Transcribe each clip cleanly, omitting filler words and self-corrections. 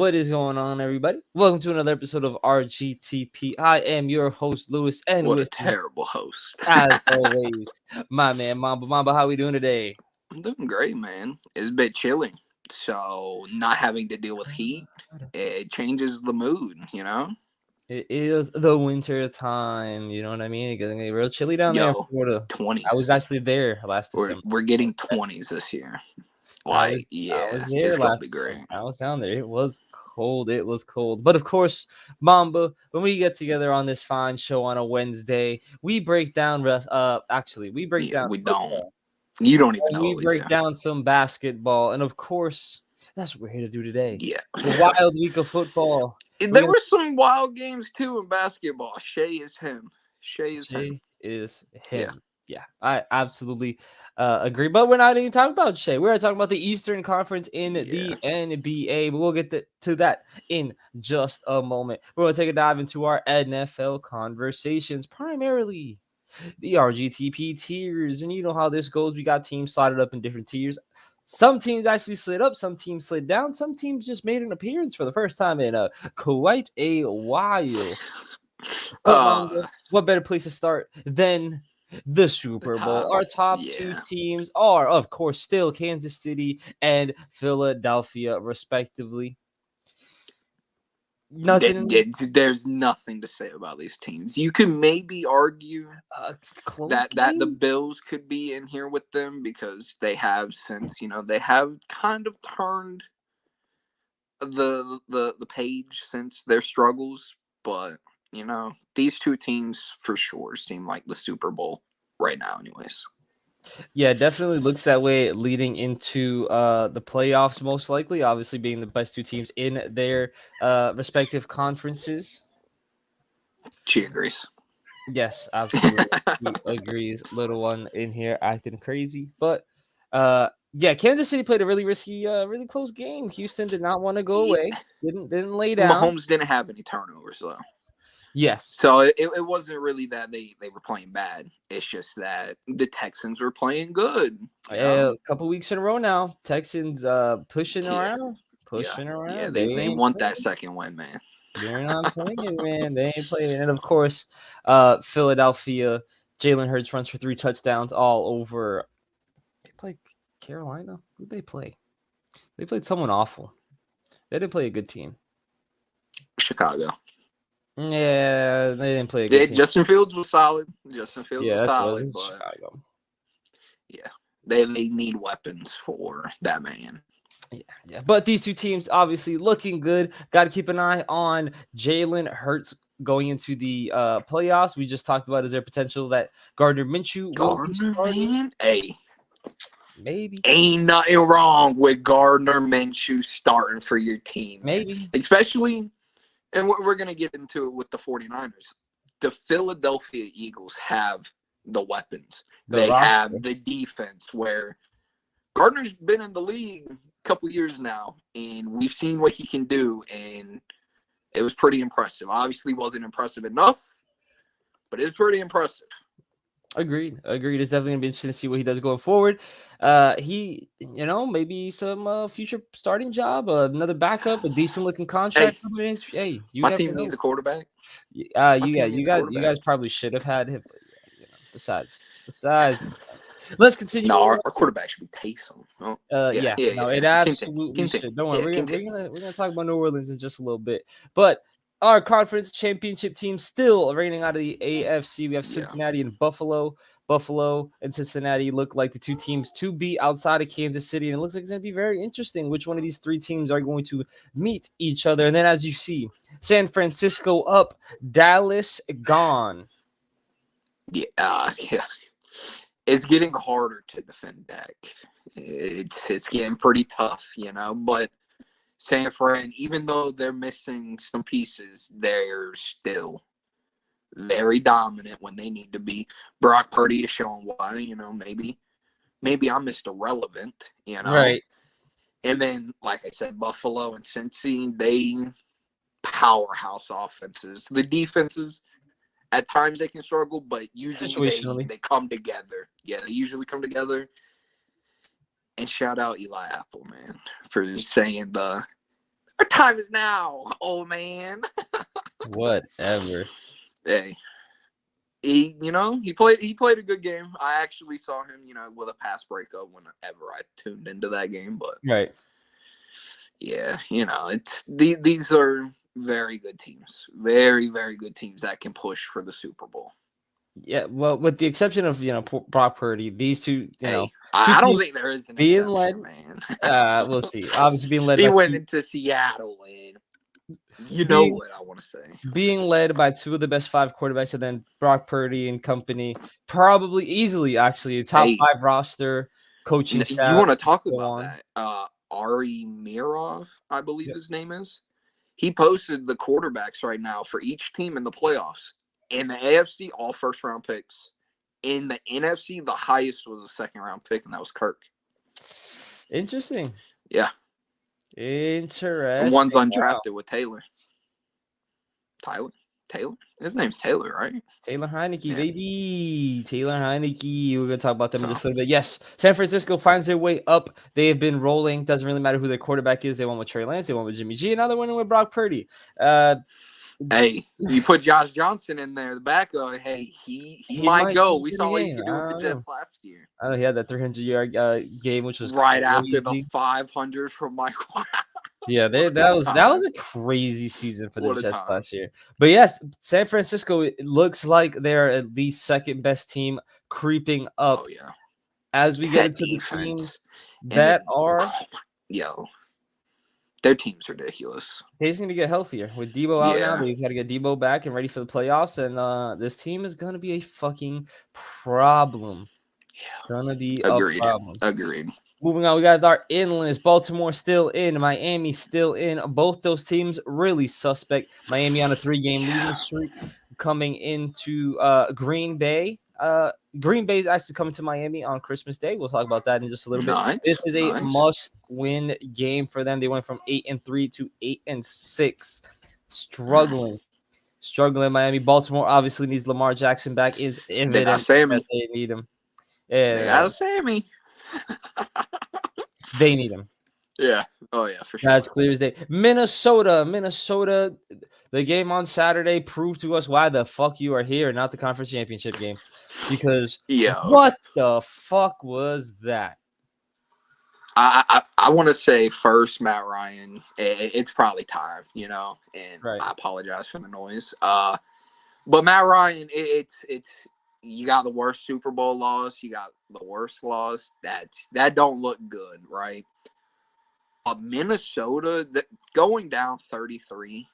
What is going on, everybody? Welcome to another episode of RGTP. I am your host, Lewis, and What a with me, terrible host. as always, my man, Mamba. Mamba, how we doing today? I'm doing great, man. It's a bit chilly. So not having to deal with heat, it changes the mood, you know? It is the winter time. You know what I mean? It's gonna get real chilly down there in Yo, Florida. 20s. I was actually there last December. We're getting 20s this year. I Like, was yeah, there it's gonna last be December. great. I was down there. It was cold. It was cold. But of course, Mamba, when we get together on this fine show on a Wednesday, we break down we break Yeah, down we don't. football. You don't even And know we what we do. break down some basketball. And of course, that's what we're here to do today. Yeah. The wild week of football. There were some wild games too in basketball. Shea is him. Shea is Yeah. him. Yeah, I absolutely agree. But we're not even talking about Shea. We're talking about the Eastern Conference in the NBA. But we'll get to that in just a moment. We're going to take a dive into our NFL conversations, primarily the RGTP tiers. And you know how this goes. We got teams slotted up in different tiers. Some teams actually slid up, some teams slid down, some teams just made an appearance for the first time in quite a while. But what better place to start than the Super Bowl? Our top two teams are, of course, still Kansas City and Philadelphia, respectively. There's nothing to say about these teams. You can maybe argue that the Bills could be in here with them because they have they have kind of turned the page since their struggles, but these two teams for sure seem like the Super Bowl right now anyways. Yeah, definitely looks that way leading into the playoffs, most likely, obviously being the best two teams in their respective conferences. She agrees. Yes, absolutely. He agrees. Little one in here acting crazy. But yeah, Kansas City played a really risky, really close game. Houston did not want to go away. Didn't lay down. Mahomes didn't have any turnovers though. Yes. So it wasn't really that they were playing bad. It's just that the Texans were playing good. A couple weeks in a row now. Texans pushing around. Yeah, they want that second win, man. They're not playing, man. They ain't playing. And of course, Philadelphia, Jalen Hurts runs for 3 touchdowns all over. They played Carolina. Who'd they play? They played someone awful. They didn't play a good team. Chicago. Yeah, they didn't play a good team. Justin Fields was solid. But Chicago. Yeah, they need weapons for that man. Yeah. But these two teams obviously looking good. Got to keep an eye on Jalen Hurts going into the playoffs. We just talked about is there potential that Gardner Minshew will be starting? Man, hey, maybe ain't nothing wrong with Gardner Minshew starting for your team. Maybe, especially, and we're gonna get into it with the 49ers. The Philadelphia Eagles have the weapons. They have the defense where Gardner's been in the league a couple years now, and we've seen what he can do, and it was pretty impressive. Obviously wasn't impressive enough, but it's pretty impressive. Agreed. It's definitely gonna be interesting to see what he does going forward. He, maybe some future starting job, another backup, a decent looking contract. Hey, my team needs a quarterback. You guys probably should have had him. But, besides, let's continue. No, our quarterback should be Taysom. It absolutely should. Don't worry, we're gonna talk about New Orleans in just a little bit, but. Our conference championship team still reigning out of the AFC. We have Cincinnati and Buffalo. Buffalo and Cincinnati look like the two teams to be outside of Kansas City. And it looks like it's going to be very interesting which one of these three teams are going to meet each other. And then as you see, San Francisco up, Dallas gone. Yeah. It's getting harder to defend Dak. It's getting pretty tough, but San Fran, even though they're missing some pieces, they're still very dominant when they need to be. Brock Purdy is showing why, maybe I'm Mr. Relevant, Right. And then, like I said, Buffalo and Cincy, they powerhouse offenses. The defenses, at times they can struggle, but usually they come together. Yeah, they usually come together. And shout out Eli Apple, man, for saying Our time is now, old man. Whatever. Hey, he played a good game. I actually saw him, with a pass breakup whenever I tuned into that game. But Right. yeah, it's these are very good teams, very very good teams that can push for the Super Bowl. Yeah, well, with the exception of Brock Purdy, these two, two I don't teams think there is an being exception, led. man. We'll see. Obviously, being led He by went two, into Seattle, and you know being what I want to say. being led by two of the best 5 quarterbacks, and then Brock Purdy and company, probably easily actually a top 5 roster, coaching You staff. want to talk so about on. that? Ari Mirov, I believe Yep. his name is. He posted the quarterbacks right now for each team in the playoffs. In the AFC, all first-round picks. In the NFC, the highest was a second-round pick, and that was Kirk. Interesting. Yeah. Interesting. And one's undrafted with Taylor. Taylor? His name's Taylor, right? Taylor Heineke, Yeah. baby. Taylor Heineke. We're going to talk about them in just a little bit. Yes, San Francisco finds their way up. They have been rolling. Doesn't really matter who their quarterback is. They won with Trey Lance. They won with Jimmy G. And now they're winning with Brock Purdy. Hey, you put Josh Johnson in there, the backup. Hey, he might go. We saw what he could do with the Jets last year. I know he had that 300-yard game, which was right crazy. after the 500 from Mike White. Yeah, that was a crazy season for the Jets last year. But yes, San Francisco, it looks like they're at least second best team creeping up. Oh yeah. As we get into the teams that are their team's ridiculous. They just need to get healthier. With Debo out now, they just got to get Debo back and ready for the playoffs. And this team is gonna be a fucking problem. Yeah, gonna be a problem. Agreed. Moving on, we got our inlands. Baltimore still in. Miami still in. Both those teams really suspect. Miami on a 3-game losing streak coming into Green Bay. Green Bay is actually coming to Miami on Christmas Day. We'll talk about that in just a little bit. This is a must-win game for them. They went from 8-3 to 8-6. Struggling. Miami. Baltimore obviously needs Lamar Jackson back. It's evident that they need him. Yeah, they got Sammy. They need him. Yeah. Oh, yeah, for sure. That's clear as day. Minnesota. The game on Saturday proved to us why the fuck you are here, not the conference championship game. Because what the fuck was that? I want to say first, Matt Ryan. It's probably time, and I apologize for the noise. But Matt Ryan, it's you got the worst Super Bowl loss. You got the worst loss. That don't look good, right? Minnesota going down 33,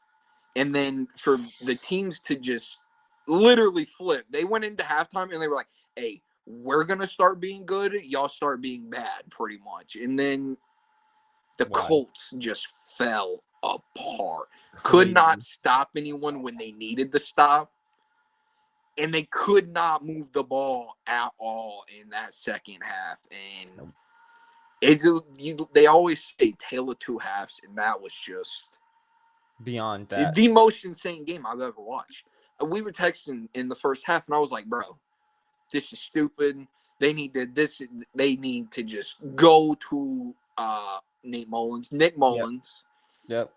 and then for the teams to just literally flip. They went into halftime and they were like, "Hey, we're gonna start being good. Y'all start being bad, pretty much." And then the Colts just fell apart. Could not stop anyone when they needed to stop. And they could not move the ball at all in that second half. And they always say tale of two halves, and that was just beyond that. The most insane game I've ever watched. We were texting in the first half, and I was like, bro, this is stupid. They need to just go to Nick Mullins. Yep.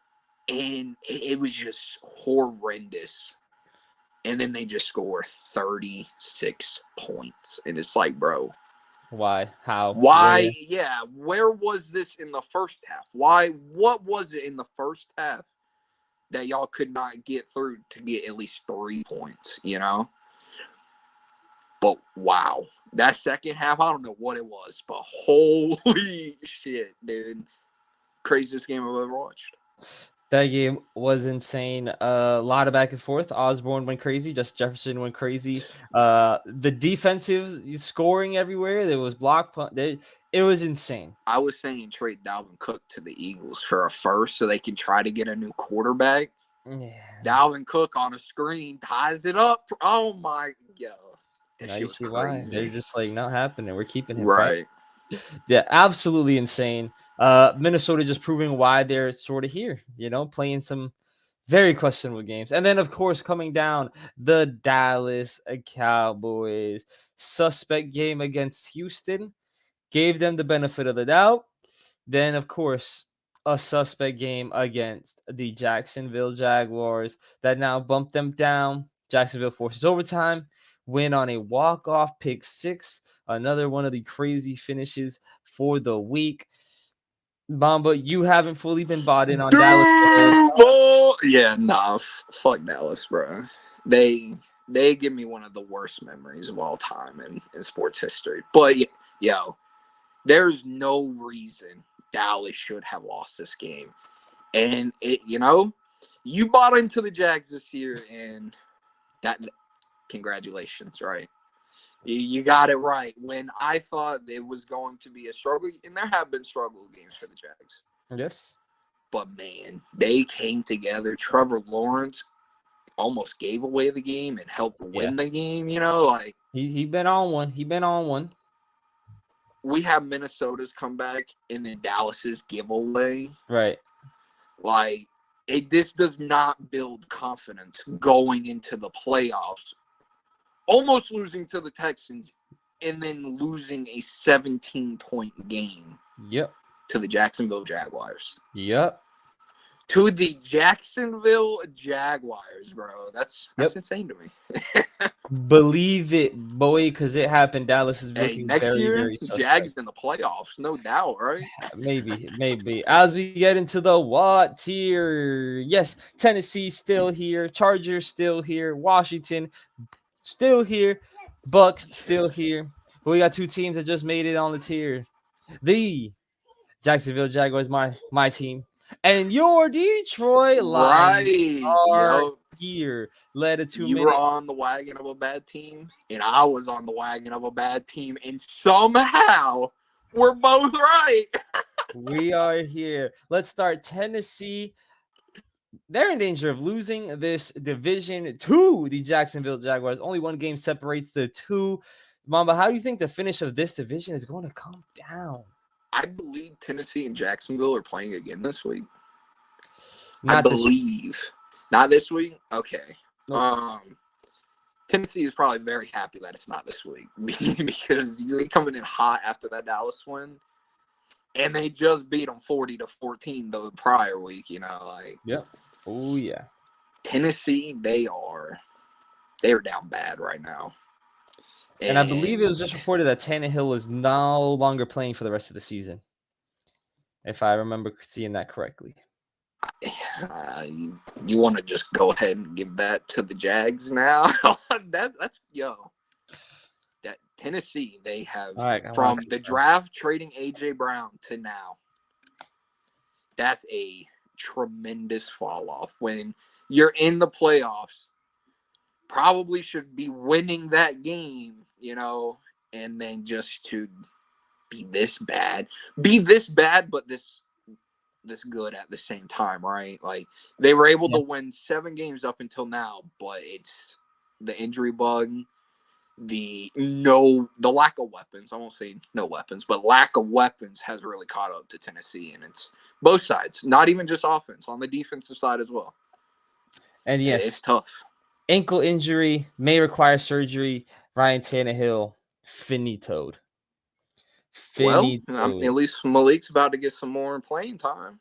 And it was just horrendous. And then they just score 36 points. And it's like, bro. Why? How? Why? Yeah. Where was this in the first half? Why? What was it in the first half that y'all could not get through to get at least 3 points, But wow. That second half, I don't know what it was, but holy shit, dude. Craziest game I've ever watched. That game was insane. A lot of back and forth. Osborne went crazy. Justin Jefferson went crazy. The defensive scoring everywhere. There was block punt. It was insane. I was saying trade Dalvin Cook to the Eagles for a first so they can try to get a new quarterback. Yeah. Dalvin Cook on a screen ties it up. Oh my God. Now you see why. They're just like, not happening. We're keeping him. Right. Yeah, absolutely insane. Minnesota just proving why they're sort of here, playing some very questionable games. And then, of course, coming down, the Dallas Cowboys. Suspect game against Houston. Gave them the benefit of the doubt. Then, of course, a suspect game against the Jacksonville Jaguars that now bumped them down. Jacksonville forces overtime, win on a walk-off pick six. Another one of the crazy finishes for the week. Bamba, you haven't fully been bought in on Dallas the whole time. Duval. Yeah, nah, fuck Dallas, bro. They give me one of the worst memories of all time in sports history. But yo, there's no reason Dallas should have lost this game. And you bought into the Jags this year, and that congratulations, right? You got it right. When I thought it was going to be a struggle, and there have been struggle games for the Jags. Yes. But man, they came together. Trevor Lawrence almost gave away the game and helped win the game. Like he been on one. He been on one. We have Minnesota's comeback and then Dallas's giveaway. Right. Like this does not build confidence going into the playoffs. Almost losing to the Texans and then losing a 17-point game. Yep. To the Jacksonville Jaguars. Yep. To the Jacksonville Jaguars, bro. That's insane to me. Believe it, boy, because it happened. Dallas is looking next very, year, very suspect. Jags in the playoffs, no doubt, right? Maybe. As we get into the what tier, yes, Tennessee still here, Chargers still here, Washington still here, Bucks still here. But we got two teams that just made it on the tier. The Jacksonville Jaguars, my team, and your Detroit Lions are here. Led a 2 minute. You were on the wagon of a bad team, and I was on the wagon of a bad team, and somehow we're both right. We are here. Let's start. Tennessee. They're in danger of losing this division to the Jacksonville Jaguars. Only one game separates the two. Mamba, how do you think the finish of this division is going to come down? I believe Tennessee and Jacksonville are playing again this week. Not this week? Okay. Nope. Tennessee is probably very happy that it's not this week because they're coming in hot after that Dallas win. And they just beat them 40-14 the prior week, Yep. Oh, yeah. Tennessee, they're down bad right now. And I believe it was just reported that Tannehill is no longer playing for the rest of the season, if I remember seeing that correctly. You want to just go ahead and give that to the Jags now? That's that Tennessee, they have from the draft trading A.J. Brown to now. That's a tremendous fall off. When you're in the playoffs, probably should be winning that game, and then just to be this bad, but this good at the same time, right? Like they were able to win 7 games up until now, but it's the injury bug, the lack of weapons. I won't say no weapons, but lack of weapons has really caught up to Tennessee, and it's both sides, not even just offense, on the defensive side as well. And yes, it's tough. Ankle injury may require surgery. Ryan Tannehill finitoed. Well, at least Malik's about to get some more playing time.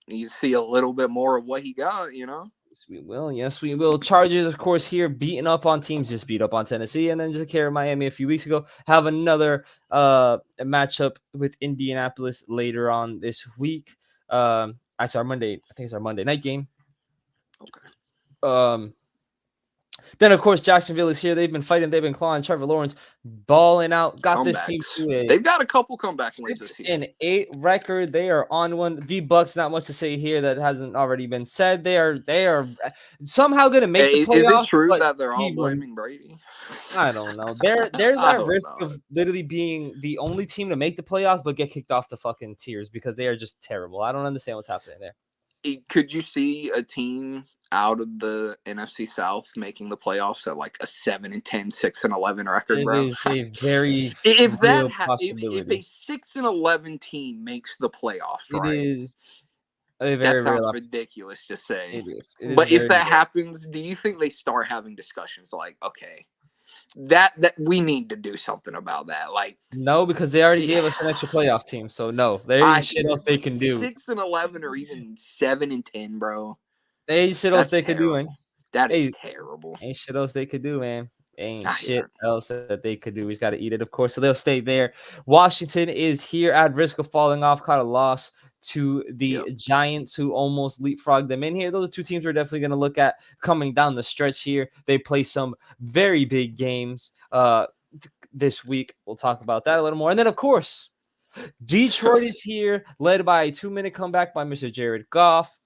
You see a little bit more of what he got, Yes, we will. Yes, we will. Chargers, of course, here beating up on teams, just beat up on Tennessee, and then just care of Miami a few weeks ago. Have another matchup with Indianapolis later on this week. Actually, our Monday. I think it's our Monday night game. Okay. Then, of course, Jacksonville is here. They've been fighting. They've been clawing. Trevor Lawrence balling out. Got this team to They've got a couple comeback wins this year. 6-8 record. They are on one. The Bucks, not much to say here that hasn't already been said. They are somehow going to make the playoffs. Is it true that they're all blaming Brady? I don't know. There's that risk of literally being the only team to make the playoffs but get kicked off the fucking tiers because they are just terrible. I don't understand what's happening there. Could you see a team out of the NFC South making the playoffs at like a 7-10, 6-11 record, bro? It is a very if a 6-11 team makes the playoffs, right? It is a very that sounds ridiculous to say. It is but if that happens, do you think they start having discussions like, okay, That we need to do something about that. Like, No, because they already gave us an extra playoff team. So no, there ain't I shit hear else you, they but can do. 6-11 or even 7-10, bro. There ain't shit else That's they could do, man. terrible. That is Hey, terrible. ain't shit else they could do, man. Ain't I hear shit it. else that they could do. He's got to eat it, of course. So they'll stay there. Washington is here at risk of falling off. Caught a loss to the Yep. Giants, who almost leapfrogged them in here. Those are two teams we're definitely going to look at coming down the stretch here. They play some very big games this week. We'll talk about that a little more. And then, of course, Detroit is here, led by a 2-minute comeback by Mr. Jared Goff.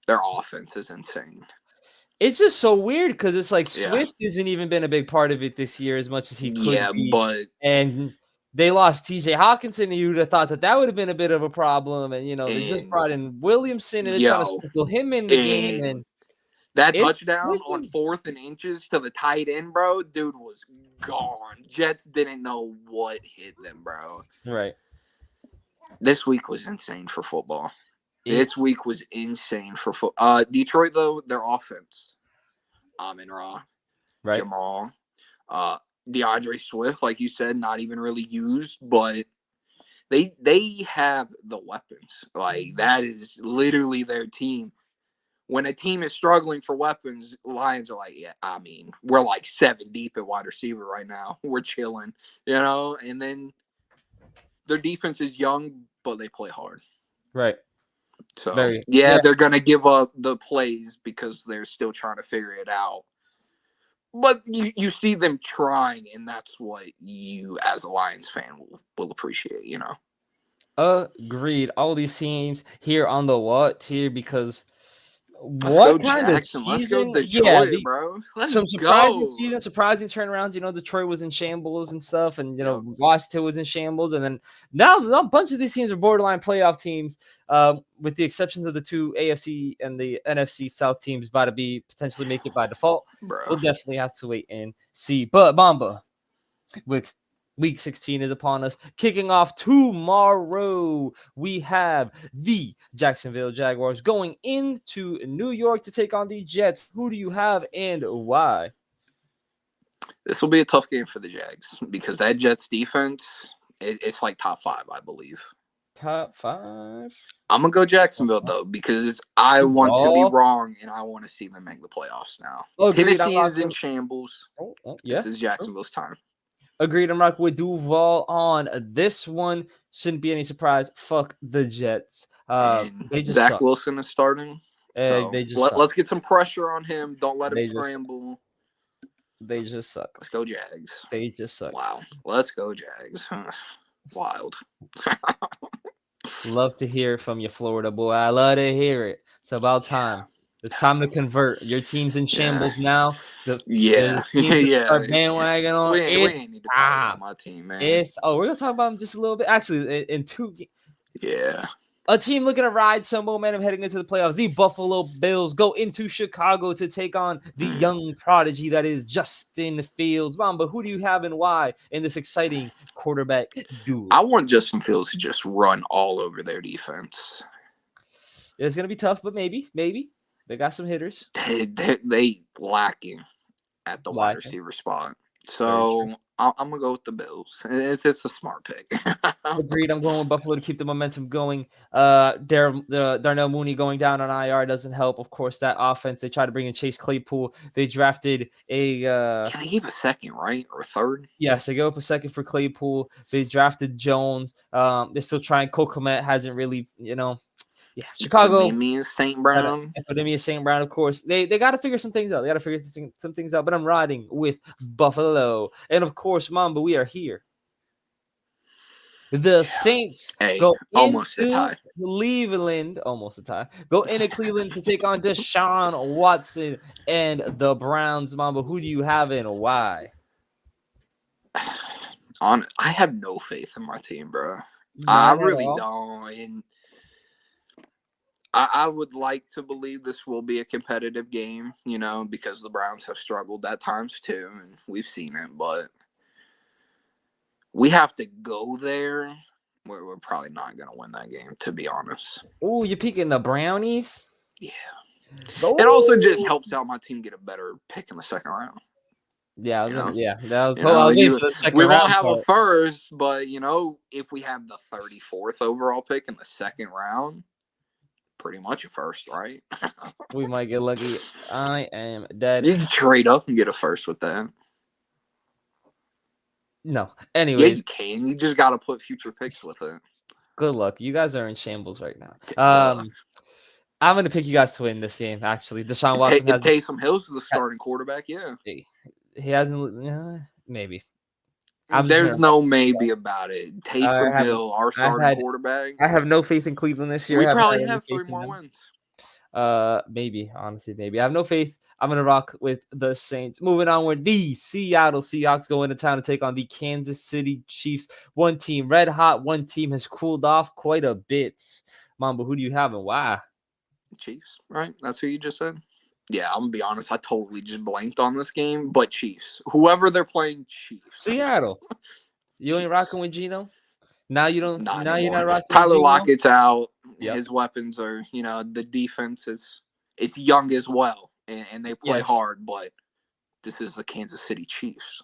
Their offense is insane. It's just so weird because it's like Yeah. Swift hasn't even been a big part of it this year as much as he could Yeah, be. but And they lost TJ Hawkinson, and you'd have thought that would have been a bit of a problem. And, they just brought in Williamson, and they're trying to sprinkle him in the game. And that it's touchdown on clicking. 4th and inches to the tight end, bro, dude was gone. Jets didn't know what hit them, bro. Right. This week was insane for football. This week was insane for Detroit, though, their offense. Amon-Ra, Right. Jamal, DeAndre Swift, like you said, not even really used, but they have the weapons. Like, that is literally their team. When a team is struggling for weapons, Lions are like, yeah, I mean, we're like 7 deep at wide receiver right now. We're chilling, and then their defense is young, but they play hard. Right. So, Very. they're going to give up the plays because they're still trying to figure it out. But you see them trying, and that's what you, as a Lions fan, will appreciate, Agreed. All these teams here on the what tier because Let's go what kind of Jackson. Let's go season? Yeah, Detroit, bro. Let's some surprising go. season, surprising turnarounds. Detroit was in shambles and stuff, and Yep. Washington was in shambles, and then now a bunch of these teams are borderline playoff teams, with the exceptions of the two AFC and the NFC South teams about to be potentially make it by default. Bro. We'll definitely have to wait and see. But Mamba, Week 16 is upon us. Kicking off tomorrow, we have the Jacksonville Jaguars going into New York to take on the Jets. Who do you have and why? This will be a tough game for the Jags because that Jets defense, it's like top 5, I believe. Top 5? I'm going to go Jacksonville, though, because I want to be wrong, and I want to see them make the playoffs now. Tennessee is in shambles. Yeah. This is Jacksonville's time. Agreed. I'm rocking with Duval on this one. Shouldn't be any surprise. Fuck the Jets. They just Zach suck. Wilson is starting. So they just let's get some pressure on him. Don't let him scramble. They just suck. Let's go Jags. They just suck. Wow. Let's go Jags. Wild. Love to hear it from you, Florida boy. I love to hear it. It's about time. It's time to convert. Your team's in shambles now. The teams start bandwagon on. We ain't need to talk about my team, man. We're gonna talk about them just a little bit. Actually, in 2 games. Yeah. A team looking to ride some momentum heading into the playoffs. The Buffalo Bills go into Chicago to take on the young prodigy that is Justin Fields. Mamba, who do you have and why in this exciting quarterback duel? I want Justin Fields to just run all over their defense. It's going to be tough, but maybe. They got some hitters. They lacking at the wide receiver spot. So I'm going to go with the Bills. It's a smart pick. Agreed. I'm going with Buffalo to keep the momentum going. Darnell Mooney going down on IR doesn't help. Of course, that offense, they tried to bring in Chase Claypool. They drafted a Can they give a second, right? Or a third? Yes, they go up a second for Claypool. They drafted Jones. They're still trying. Cole Kmet hasn't really, Chicago. Epidemic St. Brown. Epidemic St. Brown, of course. They got to figure some things out. But I'm riding with Buffalo. And, of course, Mamba, we are here. The Saints go into Cleveland. Almost a tie. Go into Cleveland to take on Deshaun Watson and the Browns. Mamba, who do you have and why? I have no faith in my team, bro. I really don't. And I would like to believe this will be a competitive game, because the Browns have struggled at times too, and we've seen it. But we have to go there. We're probably not going to win that game, to be honest. Oh, you're picking the Brownies? Yeah. It also just Oh, helps out my team get a better pick in the second round. yeah, I was You know, gonna. Yeah, that was. you Oh, I know, was waiting for the second we won't round have a part. first, but if we have the 34th overall pick in the second round, pretty much a first, right? We might get lucky. I am dead. You can trade up and get a first with that. No. Yeah, Anyways, you can. You just got to put future picks with it. good luck. You guys are in shambles right now. Uh, I'm gonna pick you guys to win this game. Actually, Deshaun Watson if hasn't. Taysom Hill's the starting quarterback, yeah. He hasn't. Maybe. I'm just There's gonna. no maybe about it. I Taysom have. Hill, our I've starting had. quarterback, I have no faith in Cleveland this year. we I haven't probably had any have faith 3 in more them. wins. Maybe, honestly, maybe. I have no faith. I'm gonna rock with the Saints. Moving on, where the Seattle Seahawks go into town to take on the Kansas City Chiefs. One team red hot, one team has cooled off quite a bit. Mamba, who do you have and why? Chiefs, right? That's who you just said? Yeah, I'm going to be honest. I totally just blanked on this game, but Chiefs. Whoever they're playing, Chiefs. Seattle. You ain't Chiefs. rocking with Geno? Now you don't. Not Now you're anymore. not rocking with Tyler Geno? Lockett's out. Yep. His weapons are, the defense it's young as well, and they play Yes. hard, but this is the Kansas City Chiefs.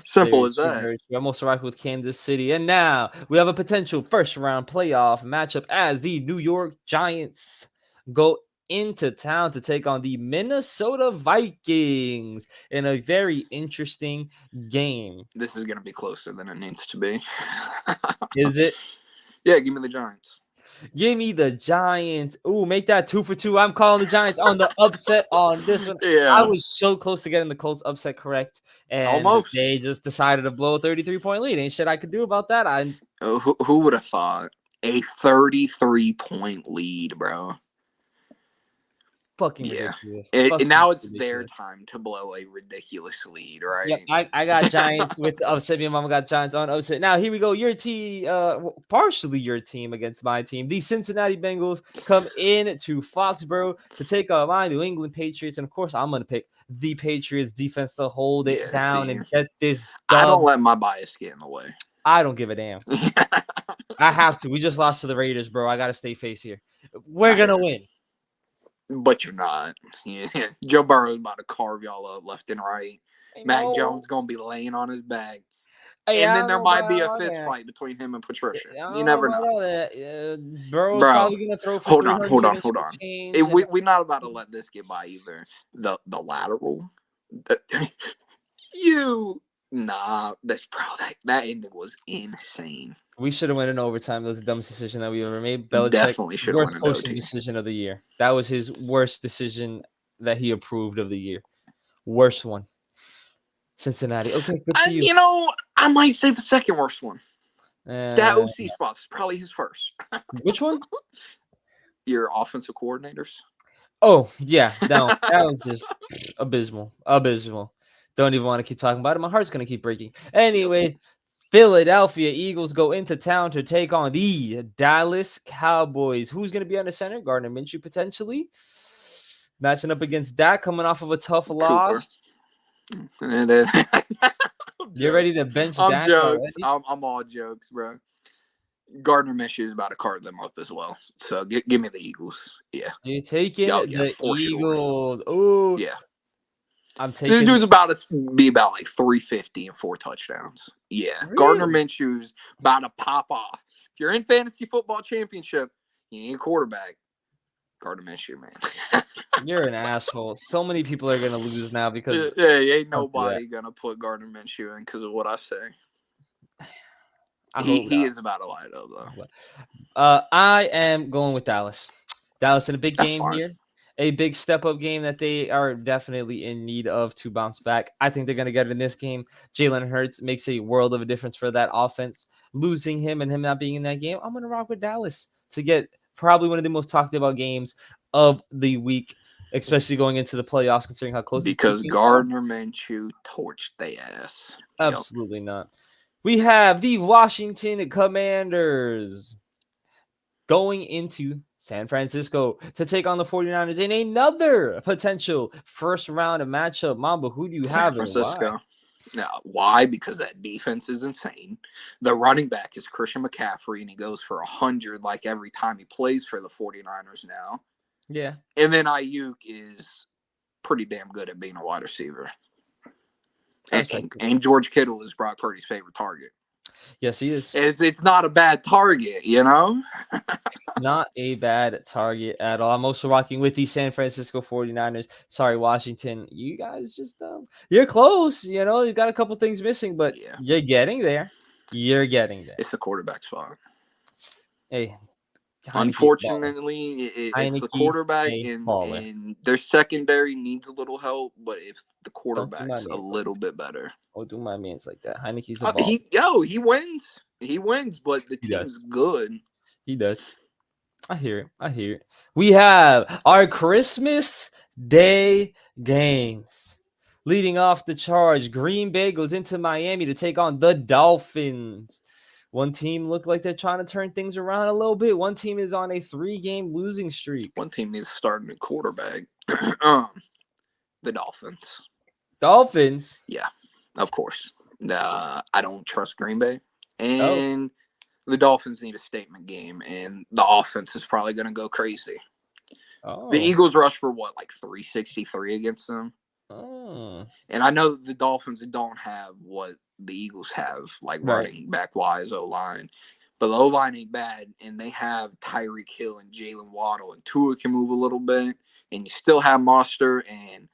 Simple Very as true, that. very true. I'm also rocking with Kansas City. And now we have a potential first round playoff matchup as the New York Giants go into town to take on the Minnesota Vikings in a very interesting game. This is going to be closer than it needs to be. Is it? Yeah, give me the Giants. Give me the Giants. Ooh, make that 2 for 2. I'm calling the Giants on the upset on this one. I Yeah, was so close to getting the Colts upset correct, and almost. they just decided to blow a 33-point lead. Ain't shit I could do about that. I Who would have thought a 33-point lead, bro? fucking Yeah. ridiculous. And Fucking now it's their ridiculous. time to blow a ridiculous lead, Yep, right? I got Giants with the upset. Me and Mama got Giants on upset. Now here we go. Your team, partially your team against my team. The Cincinnati Bengals come in to Foxborough to take on my New England Patriots, and of course, I'm gonna pick the Patriots defense to hold it Yeah, down see, and get this I dub. don't let my bias get in the way. I don't give a damn. I have to. We just lost to the Raiders, bro. I gotta stay face here. We're gonna win. But you're not. Yeah. Joe Burrow's about to carve y'all up left and right. Mac Jones gonna be laying on his back. Hey, And I then don't there know might be about a all fist that. fight between him and Patricia. I don't You know never about know. all that. Burrow's Bro, probably gonna throw for hold 300 on. and some change. We're not about to let this get by either. The lateral. That ending was insane. We should have went in overtime. That was the dumbest decision that we ever made. Belichick, Definitely should have worst went into coaching OT. decision of the year. That was his worst decision that he approved of the year. Worst one. Cincinnati. Okay, good for you. I might say the second worst one. That Uh, OC spot is probably his first. which one? Your offensive coordinators. Oh, yeah. No, that was just abysmal. Abysmal. Don't even want to keep talking about it. My heart's going to keep breaking. Anyway, Philadelphia Eagles go into town to take on the Dallas Cowboys. Who's going to be on the center? Gardner Minshew potentially. Matching up against Dak, coming off of a tough Cooper. loss. And then You're ready to bench I'm Dak jokes. already? I'm all jokes, bro. Gardner Minshew is about to carve them up as well. So give me the Eagles. Yeah. You're taking the for Eagles. Sure. Oh, Yeah. I'm This taking. dude's about to be about like 350 and 4 touchdowns. Yeah. Really? Gardner Minshew's about to pop off. If you're in fantasy football championship, you need a quarterback. Gardner Minshew, man. You're an asshole. So many people are gonna lose now because ain't nobody gonna put Gardner Minshew in because of what I say. He is about to light up though. I am going with Dallas. Dallas in a big That's game fine. here. A big step up game that they are definitely in need of to bounce back. I think they're going to get it in this game. Jalen Hurts makes a world of a difference for that offense. Losing him and him not being in that game, I'm going to rock with Dallas to get probably one of the most talked about games of the week, especially going into the playoffs, considering how close because Gardner Minshew torched their ass. Absolutely not. We have the Washington Commanders going into San Francisco to take on the 49ers in another potential first round of matchup. Mamba, who do you have and why? Now, why? Because that defense is insane. The running back is Christian McCaffrey, and he goes for 100 like every time he plays for the 49ers now. Yeah. And then Ayuk is pretty damn good at being a wide receiver. I respect it. And George Kittle is Brock Purdy's favorite target. Yes, he is. It's not a bad target, you know? Not a bad target at all. I'm also rocking with the San Francisco 49ers. Sorry, Washington. You guys just you're close. You know, you got a couple things missing, but Yeah. you're getting there. You're getting there. It's the quarterback spot. Hey, Heineke's balling. Unfortunately, it's the Heineke quarterback, a baller. and their secondary needs a little help, but if the Don't do my quarterback's a mans like little bit better. don't do my mans like that. Heineke's a baller. He wins. He wins, but the He team's does. good. He does. I hear it. I hear it. We have our Christmas Day games. Leading off the charge, Green Bay goes into Miami to take on the Dolphins. One team look like they're trying to turn things around a little bit. One team is on a 3-game losing streak. One team needs to start a new quarterback. The Dolphins. Dolphins? Yeah, of course. I don't trust Green Bay. Oh. And the Dolphins need a statement game, and the offense is probably going to go crazy. Oh. The Eagles rushed for what, like 363 against them? Oh. And I know the Dolphins don't have what the Eagles have, like running back wise O-line. But the O-line ain't bad, and they have Tyreek Hill and Jalen Waddle, and Tua can move a little bit, and you still have Monster and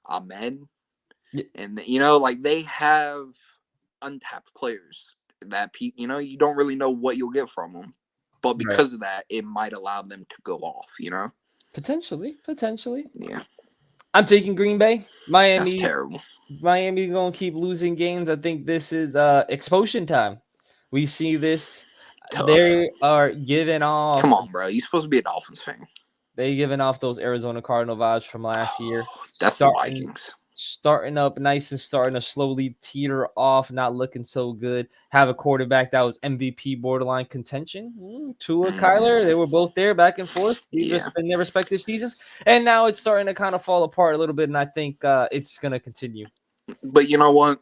Ahmed. Yeah. And, you know, like they have untapped players that, you know, you don't really know what you'll get from them. But because of that, it might allow them to go off, you know? Potentially. Yeah. I'm taking Green Bay. Miami. That's terrible. Miami going to keep losing games. I think this is expulsion time. We see this. Tough. They are giving off. Come on, bro. You're supposed to be a Dolphins fan. They giving off those Arizona Cardinal vibes from last year. That's the Vikings. Starting up nice and starting to slowly teeter off, not looking so good. Have a quarterback that was MVP borderline contention. Tua, Kyler, they were both there back and forth in their respective seasons. And now it's starting to kind of fall apart a little bit, and I think it's going to continue. But you know what?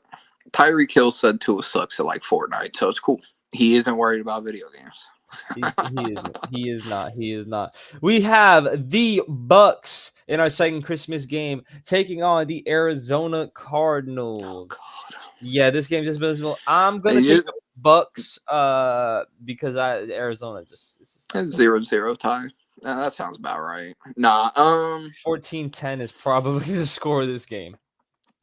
Tyreek Hill said Tua sucks at like Fortnite, so it's cool. He isn't worried about video games. He is not. We have the Bucks in our second Christmas game taking on the Arizona Cardinals. Oh, God. Yeah, this game just visible. I'm gonna take the Bucks because Arizona just 0-0 tie. That sounds about right. 14-10 is probably the score of this game.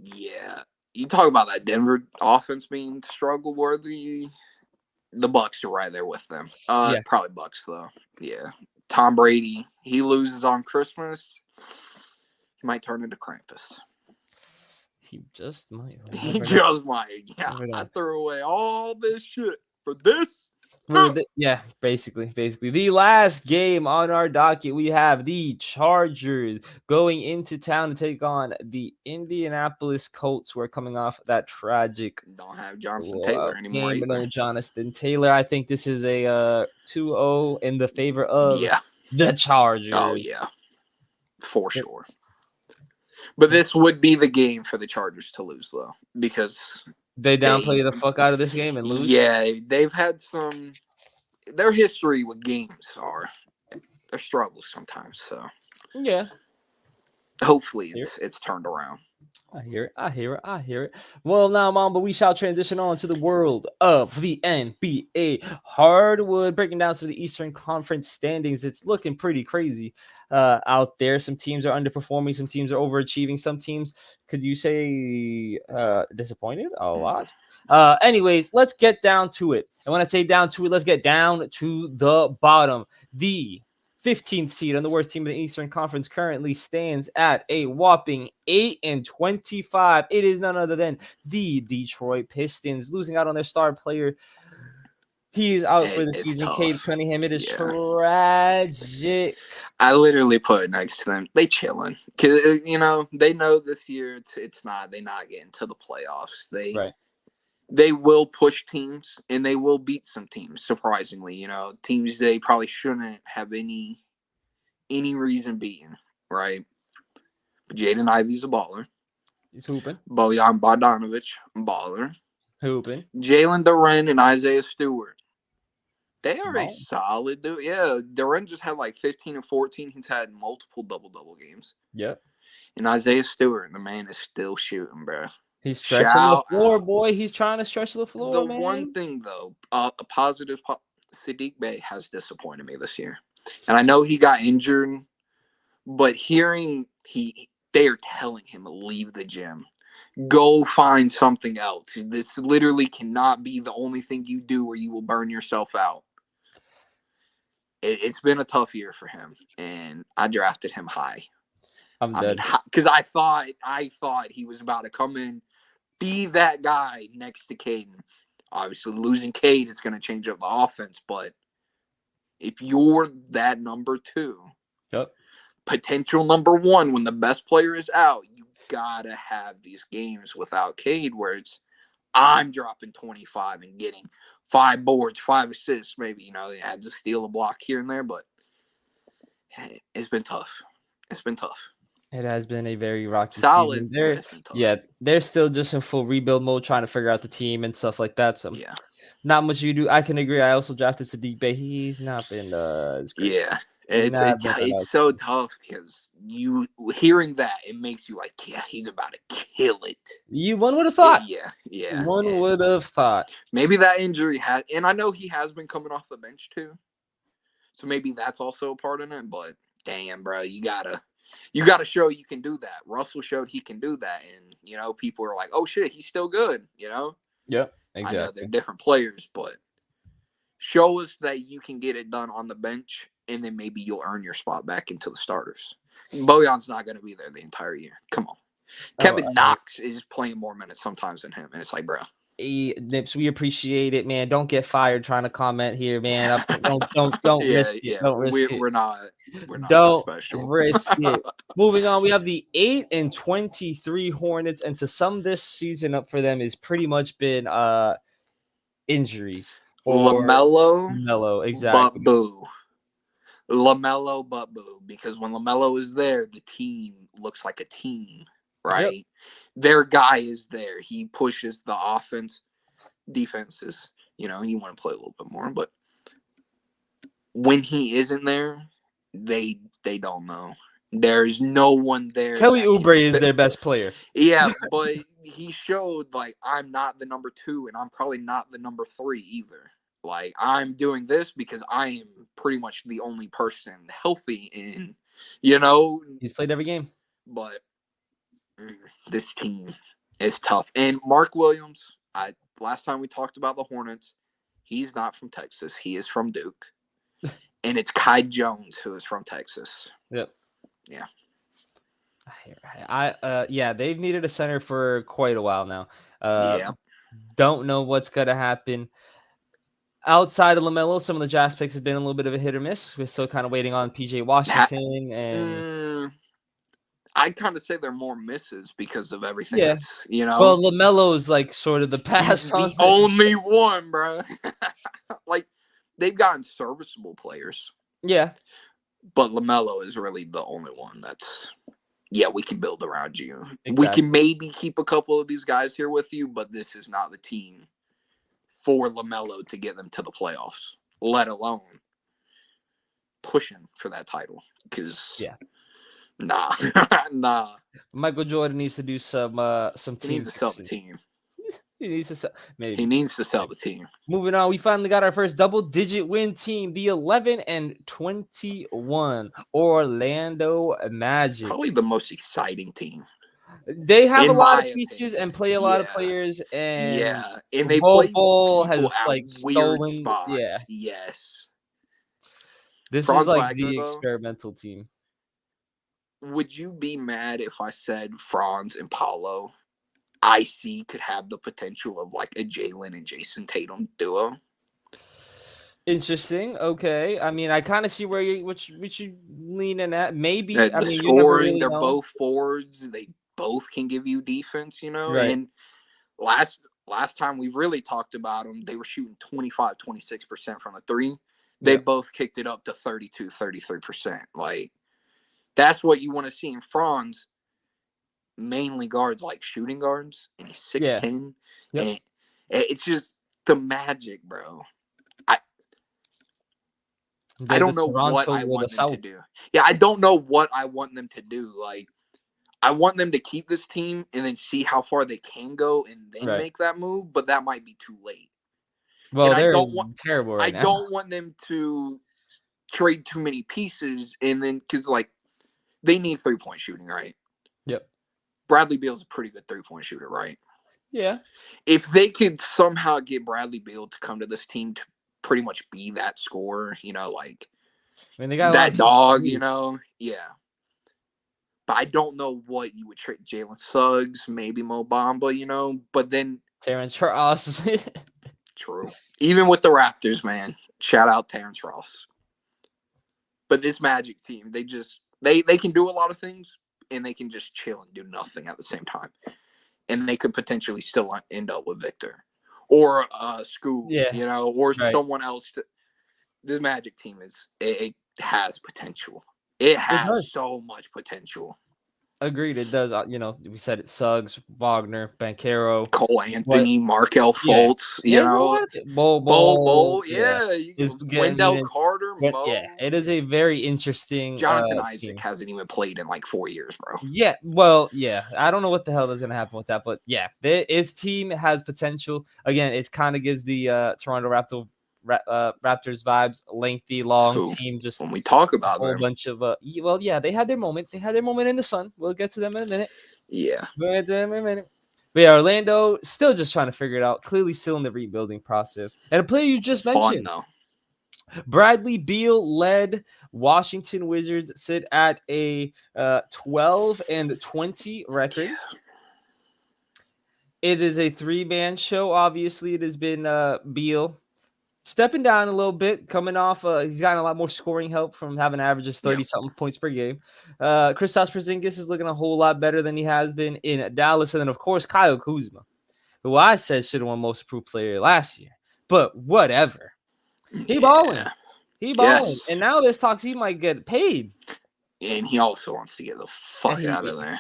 Yeah, you talk about that Denver offense being struggle worthy. The Bucks are right there with them. Probably Bucks though. Yeah, Tom Brady. He loses on Christmas. He might turn into Krampus. He just might. Yeah, I threw away all this shit for this. Yeah, basically. The last game on our docket, we have the Chargers going into town to take on the Indianapolis Colts, who are coming off that tragic. Don't have Jonathan Taylor anymore. No Jonathan Taylor. I think this is a 2-0 in the favor of the Chargers. Oh, yeah. For sure. But this would be the game for the Chargers to lose, though, because they downplay the fuck out of this game and lose. Yeah, they've had some. Their history with games are their struggles sometimes. So yeah, hopefully it's turned around. I hear it. Well, now, Mamba, we shall transition on to the world of the NBA hardwood, breaking down some of the Eastern Conference standings. It's looking pretty crazy out there. Some teams are underperforming. Some teams are overachieving. Some teams, could you say, disappointed? A lot. Anyways, let's get down to it. And when I say down to it, let's get down to the bottom. The 15th seed on the worst team in the Eastern Conference currently stands at a whopping 8-25. It is none other than the Detroit Pistons, losing out on their star player. He is out for the season. Cade Cunningham. It is tragic. I literally put it next to them. They chilling because they know this year it's not. They're not getting to the playoffs. They will push teams and they will beat some teams. Surprisingly, teams they probably shouldn't have any reason beating, right? But Jaden Ivey's a baller. He's hooping. Bojan Bogdanovic, baller. Hooping. Jalen Duren and Isaiah Stewart, They are a Ball. solid dude. Yeah, Duran just had like 15 and 14. He's had multiple double games. Yep. And Isaiah Stewart, the man is still shooting, bro. He's stretching the Shout floor, out. boy. He's trying to stretch the The floor, one man. thing, though, a positive, Sadiq Bey has disappointed me this year. And I know he got injured, but hearing they are telling him to leave the gym. Go find something else. This literally cannot be the only thing you do or you will burn yourself out. It's been a tough year for him, and I drafted him high. I'm I mean, dead. because I thought he was about to come in, be that guy next to Caden. Obviously, losing Cade is going to change up the offense, but if you're that number 2, Yep. potential number 1, when the best player is out, you gotta have these games without Cade where it's I'm dropping 25 and getting 5 boards, 5 assists, maybe, they had to steal a block here and there, but it's been tough. It's been tough. It has been a very rocky Solid, season. but it's been tough. Yeah, they're still just in full rebuild mode, trying to figure out the team and stuff like that. So, Yeah. not much you do. I can agree. I also drafted Sadiq Bey. He's not been as great. Yeah. It's It's so tough because you hearing that, it makes you like, yeah, he's about to kill it. One would have thought. Yeah. One would have thought. Maybe that injury had, and I know he has been coming off the bench too, so maybe that's also a part in it. But damn, bro, you gotta show you can do that. Russell showed he can do that, and people are like, oh shit, he's still good. Yep, exactly. I know they're different players, but show us that you can get it done on the bench, and then maybe you'll earn your spot back into the starters. Bojan's not going to be there the entire year. Come on. Kevin Knox is playing more minutes sometimes than him, and it's like, bro. Nips, we appreciate it, man. Don't get fired trying to comment here, man. Don't risk it. Don't risk it. We're not don't that special. risk it. Moving on, we have the 8-23 Hornets, and to sum this season up for them is pretty much been injuries. LaMelo, exactly. But boo. LaMelo, but boo. Because when LaMelo is there, the team looks like a team, right? Yep. Their guy is there. He pushes the offense, defenses. You want to play a little bit more, but when he isn't there, they don't know. There's no one there. Kelly Oubre is their best player. Yeah, but he showed, like, I'm not the number 2, and I'm probably not the number 3 either. Like, I'm doing this because I am pretty much the only person healthy in, He's played every game. But this team is tough. And Mark Williams, last time we talked about the Hornets, he's not from Texas. He is from Duke. And it's Kai Jones who is from Texas. Yep. Yeah. They've needed a center for quite a while now. Yeah. Don't know what's gonna happen. Outside of LaMelo, some of the draft picks have been a little bit of a hit or miss. We're still kind of waiting on PJ Washington and I'd kind of say they're more misses because of everything. Yeah. Well, LaMelo's like sort of the pass on the only one, bro. Like, they've gotten serviceable players. Yeah. But LaMelo is really the only one that's, we can build around you. Exactly. We can maybe keep a couple of these guys here with you, but this is not the team for LaMelo to get them to the playoffs, let alone pushing for that title. Because, nah. Michael Jordan needs to do some team. He needs to sell the team. He needs to sell. Maybe he needs to sell the team. Moving on, we finally got our first double-digit win team, the 11-21 Orlando Magic. Probably the most exciting team. They have a lot of pieces and play a lot of players, and and they Bol play Bol has like stolen. Weird spots. Yeah, yes. This Franz is like Wagner, the experimental team. Would you be mad if I said Franz and Paolo, I see, could have the potential of like a Jalen and Jason Tatum duo? Interesting. Okay. I mean, I kind of see where you leaning at. Maybe. The scoring, they're both forwards. They both can give you defense, Right. And last time we really talked about them, they were shooting 25-26% from the 3. They both kicked it up to 32-33%. Like, that's what you want to see in Franz. Mainly guards, like shooting guards, and he's 6'10". Yep. And it's just the magic, bro. I They're the don't know what Toronto I or the want them to South. do. Yeah, I don't know what I want them to do. Like, I want them to keep this team and then see how far they can go and then Right. make that move, but that might be too late. And Well, they're terrible I right now. don't want them to trade too many pieces and then because like they need 3-point shooting, right? Yep. Bradley Beal's a pretty good 3-point shooter, right? Yeah. If they could somehow get Bradley Beal to come to this team to pretty much be that scorer, like I mean, they got a lot that of pieces to dog, do. yeah. But I don't know what you would trade Jalen Suggs, maybe Mo Bamba, but then Terrence Ross. true. Even with the Raptors, man, shout out Terrence Ross. But this Magic team, they can do a lot of things and they can just chill and do nothing at the same time. And they could potentially still end up with Victor or Scoot, Yeah. or Right. someone else. This Magic team it has potential. It It has does. so much potential. Agreed. It does. We said it. Suggs, Wagner, Banchero, Cole but Anthony, Markel yeah, Fultz, there's a lot of Bo, yeah, yeah, is getting Wendell minutes. Carter, But yeah, Mo. it is a very interesting Jonathan Isaac team. hasn't even played in like 4 years, bro. Yeah, well, yeah. I don't know what the hell is gonna happen with that, but yeah, its team has potential. Again, it kind of gives the Toronto Raptors vibes. Lengthy, long Who, team, just when we talk a about whole them, bunch of well, yeah, they had their moment. They had their moment in the sun. We'll get to them in a minute. yeah, We'll get to them in a minute. But yeah, Orlando still just trying to figure it out. Clearly, still in the rebuilding process. And a player you just fun mentioned, though. Bradley Beal led Washington Wizards sit at a 12-20 record. It is a 3-man show. Obviously, it has been Beal stepping down a little bit, coming off. He's gotten a lot more scoring help from having averages 30-something points per game. Kristaps Porzingis is looking a whole lot better than he has been in Dallas. And then, of course, Kyle Kuzma, who I said should have won Most Improved Player last year. But whatever. He balling. Yeah. He balling. Yes. And now there's talks he might get paid. And he also wants to get the fuck out of there.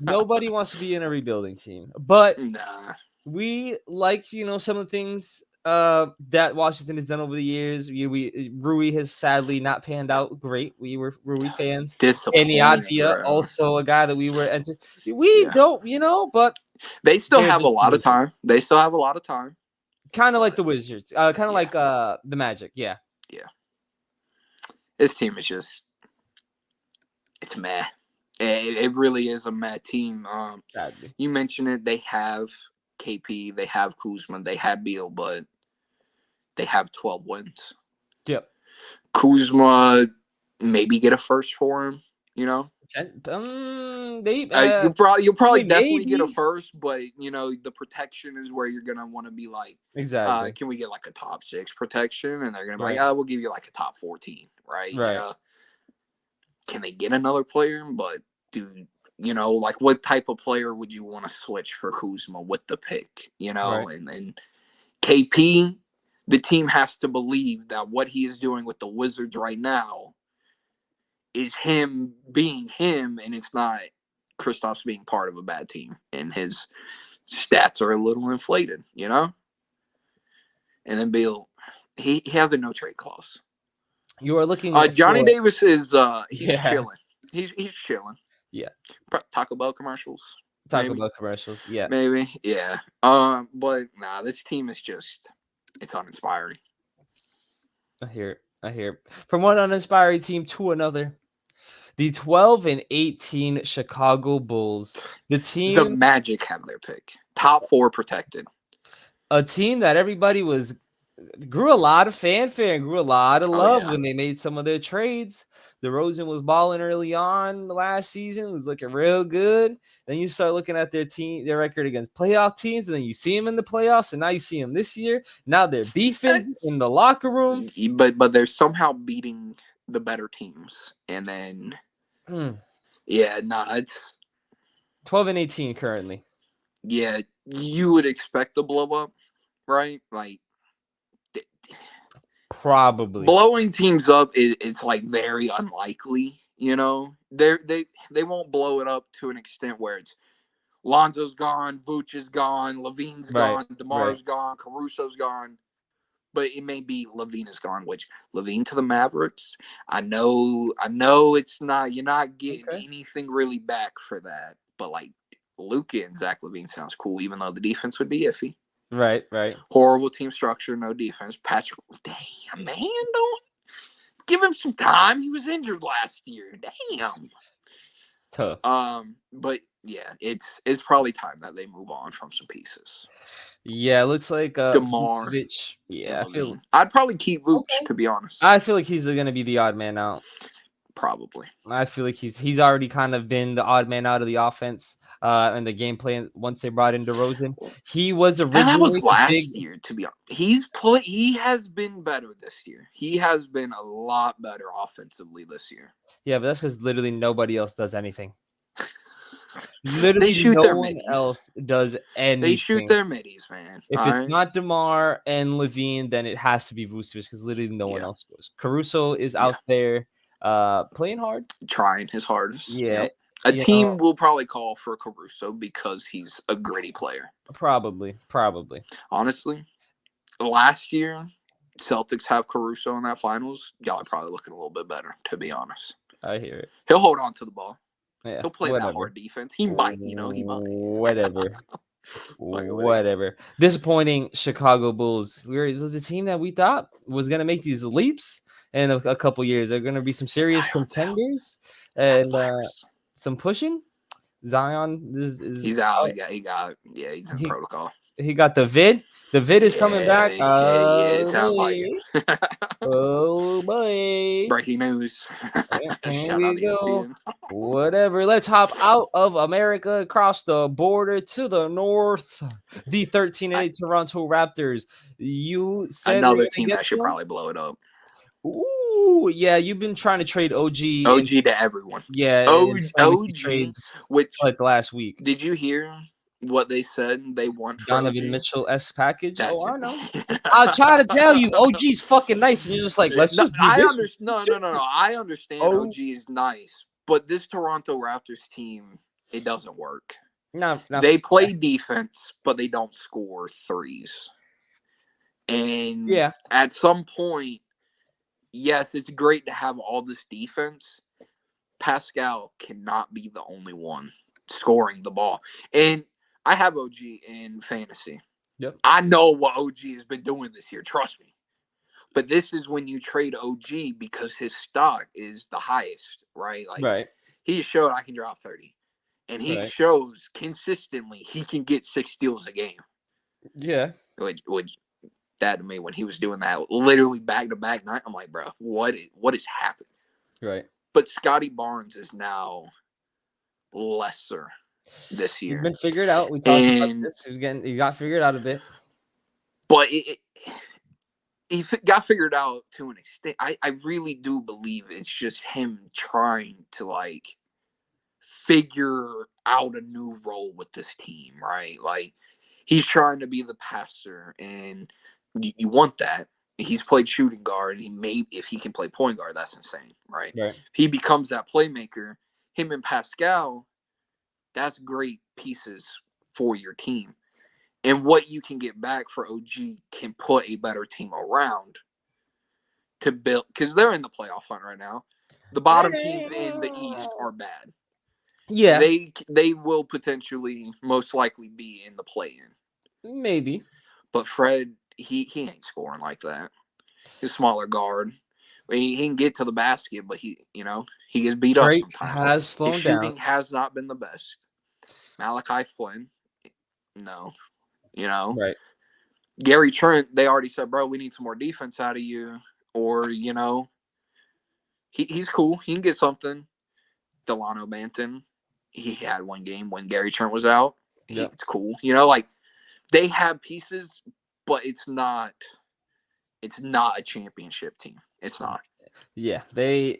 Nobody wants to be in a rebuilding team. But Nah. we liked, some of the things that Washington has done over the years. Rui has sadly not panned out great. We were Rui fans. And Disappointing, Advia, bro. also a guy that we were into. We don't, but they still they're have a just lot of time. They still have a lot of time. kind of like the Wizards, kind of like the Magic. Yeah. Yeah. This team is just, it's meh. It really is a meh team. Sadly. You mentioned it. They have KP, they have Kuzma, they have Beal, but they have 12 wins. Yep. Kuzma, maybe get a first for him, You'll probably definitely get a first, but the protection is where you're gonna want to be like, exactly. can we get like a top 6 protection? And they're gonna be Right. like, we'll give you like a top 14, right? Right. Can they get another player? But like what type of player would you want to switch for Kuzma with the pick? Right. And KP, the team has to believe that what he is doing with the Wizards right now is him being him, and it's not Kristaps being part of a bad team, and his stats are a little inflated, And then Beal, he has a no trade clause. You are looking. Johnny Davis is he's chilling. He's chilling. Yeah. Taco Bell commercials. Taco Bell commercials. Yeah. Maybe. Yeah. But nah, this team is just, it's uninspiring. I hear it. From one uninspiring team to another. The 12-18 Chicago Bulls. The Magic have their pick. Top 4 protected. A team that everybody grew a lot of fanfare and grew a lot of love when they made some of their trades. DeRozan was balling early on the last season, was looking real good. Then you start looking at their record against playoff teams, and then you see them in the playoffs, and now you see them this year. Now they're beefing in the locker room. But they're somehow beating the better teams. And then, it's 12-18 currently. Yeah, you would expect the blow up, right? Like, probably blowing teams up is like very unlikely. They won't blow it up to an extent where it's Lonzo's gone, Vooch is gone, Levine's gone, DeMar's gone, Caruso's gone. but it may be Levine is gone, which Levine to the Mavericks. I know it's not, you're not getting Okay. anything really back for that. But like Luka and Zach Levine sounds cool, even though the defense would be iffy. Right. Horrible team structure, no defense. Patrick, damn, man, don't give him some time. He was injured last year. Damn. Tough. But yeah, it's probably time that they move on from some pieces. Yeah, looks like DeMar Vucevic. Yeah, and I feel Levine. I'd probably keep Vooch, okay. to be honest. I feel like he's gonna be the odd man out. Probably. I feel like he's already kind of been the odd man out of the offense and the game plan once they brought in DeRozan. He was And that was originally last year, to be honest. He has been better this year. He has been a lot better offensively this year. Yeah, but that's because literally nobody else does anything. Literally, They shoot no their one middies. else does anything. They shoot their middies, man. If it's not DeMar and Levine, then it has to be Vucevic because literally no one else goes. Caruso is out there playing hard. Trying his hardest. Yeah. Yep. A team will probably call for Caruso because he's a gritty player. Probably. Honestly, last year, Celtics have Caruso in that finals. Y'all are probably looking a little bit better, to be honest. I hear it. He'll hold on to the ball. Yeah, he'll play that hard defense. He might. Whatever. Disappointing Chicago Bulls. It was a team that we thought was going to make these leaps in a couple years. They're going to be some serious contenders and some pushing. Zion he's out. He's in protocol. He got the vid. The vid is coming back. It sounds like it. Oh boy! Breaking news. Here we go. Whatever. Let's hop out of America across the border to the north. The 13-8 Toronto Raptors. You said another team that should probably blow it up. Ooh, yeah. You've been trying to trade OG to everyone. Yeah, OG trades which like last week. Did you hear what they said they want for Donovan Mitchell S package? That's I know. I'll try to tell you, OG's fucking nice, and you're just like, let's just do this. No. I understand OG is nice, but this Toronto Raptors team, it doesn't work. No, they play defense, but they don't score threes. And at some point, yes, it's great to have all this defense. Pascal cannot be the only one scoring the ball. And I have OG in fantasy. Yep. I know what OG has been doing this year. Trust me. But this is when you trade OG because his stock is the highest, right? Like, he showed I can drop 30. And he shows consistently he can get 6 steals a game. Yeah. Which that to me, when he was doing that literally back-to-back night, I'm like, bro, what is happening? Right. But Scotty Barnes is now lesser this year. He's been figured out. We talked about this. He got figured out a bit. But he got figured out to an extent. I really do believe it's just him trying to, like, figure out a new role with this team, right? Like, he's trying to be the passer, and you want that. He's played shooting guard, and if he can play point guard, that's insane, right? If he becomes that playmaker, him and Pascal, that's great pieces for your team. And what you can get back for OG can put a better team around to build, because they're in the playoff hunt right now. The bottom teams in the East are bad. Yeah. They will potentially most likely be in the play-in. Maybe. But Fred, he ain't scoring like that. He's a smaller guard. He can get to the basket, but he gets beat up sometimes. Has slowed His down. shooting has not been the best. Malachi Flynn, no. Right. Gary Trent, they already said, bro, we need some more defense out of you. Or, he's cool. He can get something. Delano Banton, he had one game when Gary Trent was out. It's cool. Like, they have pieces, but it's not a championship team. It's not. Yeah, they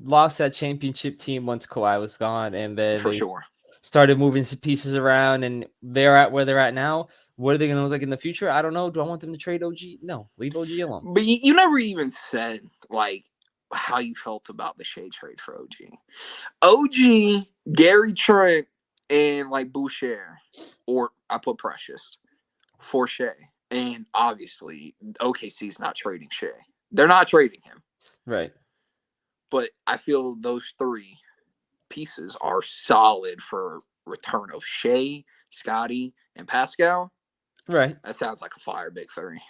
lost that championship team once Kawhi was gone, and then for sure started moving some pieces around, and they're at where they're at now. What are they going to look like in the future? I don't know. Do I want them to trade OG? No, leave OG alone. But you never even said, like, how you felt about the Shea trade for OG. OG, Gary Trent, and, like, Boucher, or I put Precious for Shea. And obviously, OKC's not trading Shea. They're not trading him. Right. But I feel those three pieces are solid for return of Shea, Scotty, and Pascal. Right. That sounds like a fire big three.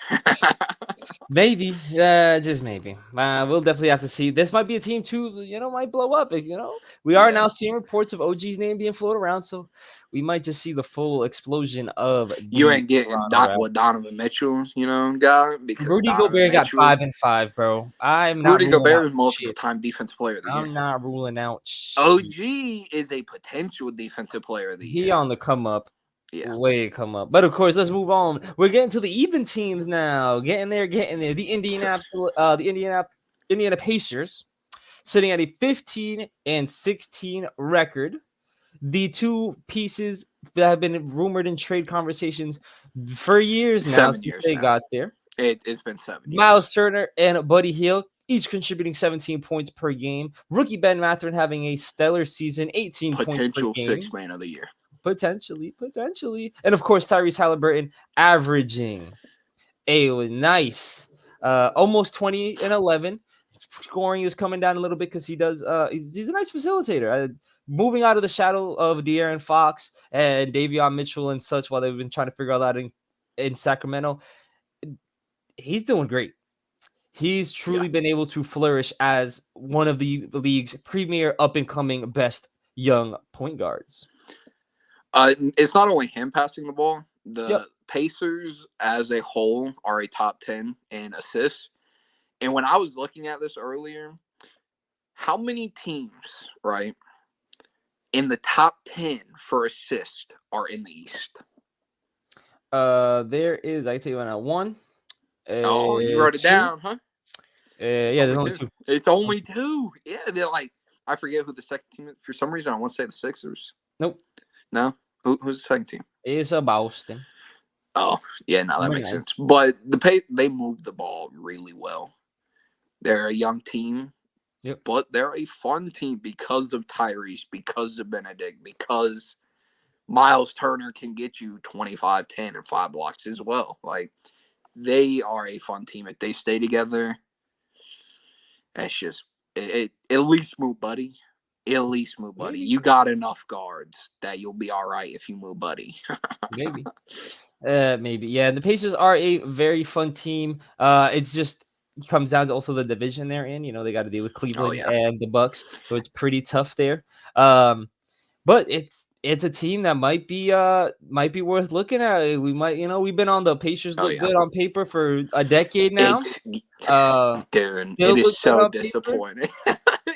Maybe. Just maybe. We'll definitely have to see. This might be a team too, might blow up. We are Yeah. now seeing reports of OG's name being floated around, so we might just see the full explosion of You the ain't getting Donovan Mitchell, got because Rudy Donovan Gobert got Mitchell. 5-5, bro. I'm not Rudy ruling out Gobert is multiple shit. time defensive player of the year. I'm not ruling out shit. OG is a potential defensive player of the year. He on the come up. Yeah. Way come up. But of course, let's move on. We're getting to the even teams now. Getting there. The Indiana Pacers sitting at a 15-16 record. The two pieces that have been rumored in trade conversations for years now 7 since years they now. got there. It's been 7 years. Miles Turner and Buddy Hield, each contributing 17 points per game. Rookie Ben Mathurin having a stellar season, 18 points per Potential game. sixth man of the year. Potentially. And of course, Tyrese Halliburton averaging a nice almost 20 and 11. Scoring is coming down a little bit because he does he's a nice facilitator. Moving out of the shadow of De'Aaron Fox and Davion Mitchell and such while they've been trying to figure out that in Sacramento. He's doing great. He's truly been able to flourish as one of the league's premier up-and-coming best young point guards. It's not only him passing the ball. The Pacers as a whole are a top 10 in assists. And when I was looking at this earlier, how many teams, right, in the top 10 for assist are in the East? There is, I tell you now, one. You wrote it down, huh? Yeah, there's only two. It's only two. Yeah, they're like, I forget who the second team is. For some reason, I want to say the Sixers. Nope. No? Who's the second team? It's a Boston. Oh, yeah, no, that makes sense. But they move the ball really well. They're a young team, but they're a fun team because of Tyrese, because of Benedict, because Miles Turner can get you 25, 10, and 5 blocks as well. Like, they are a fun team. If they stay together, that's just at least move Buddy. At least move Buddy. Maybe. You got enough guards that you'll be all right if you move Buddy. Maybe. Maybe. Yeah, the Pacers are a very fun team. It's just comes down to also the division they're in. They got to deal with Cleveland and the Bucks, so it's pretty tough there. But it's a team that might be worth looking at. We might, we've been on the Pacers look good on paper for a decade now. Dude, it is so disappointing.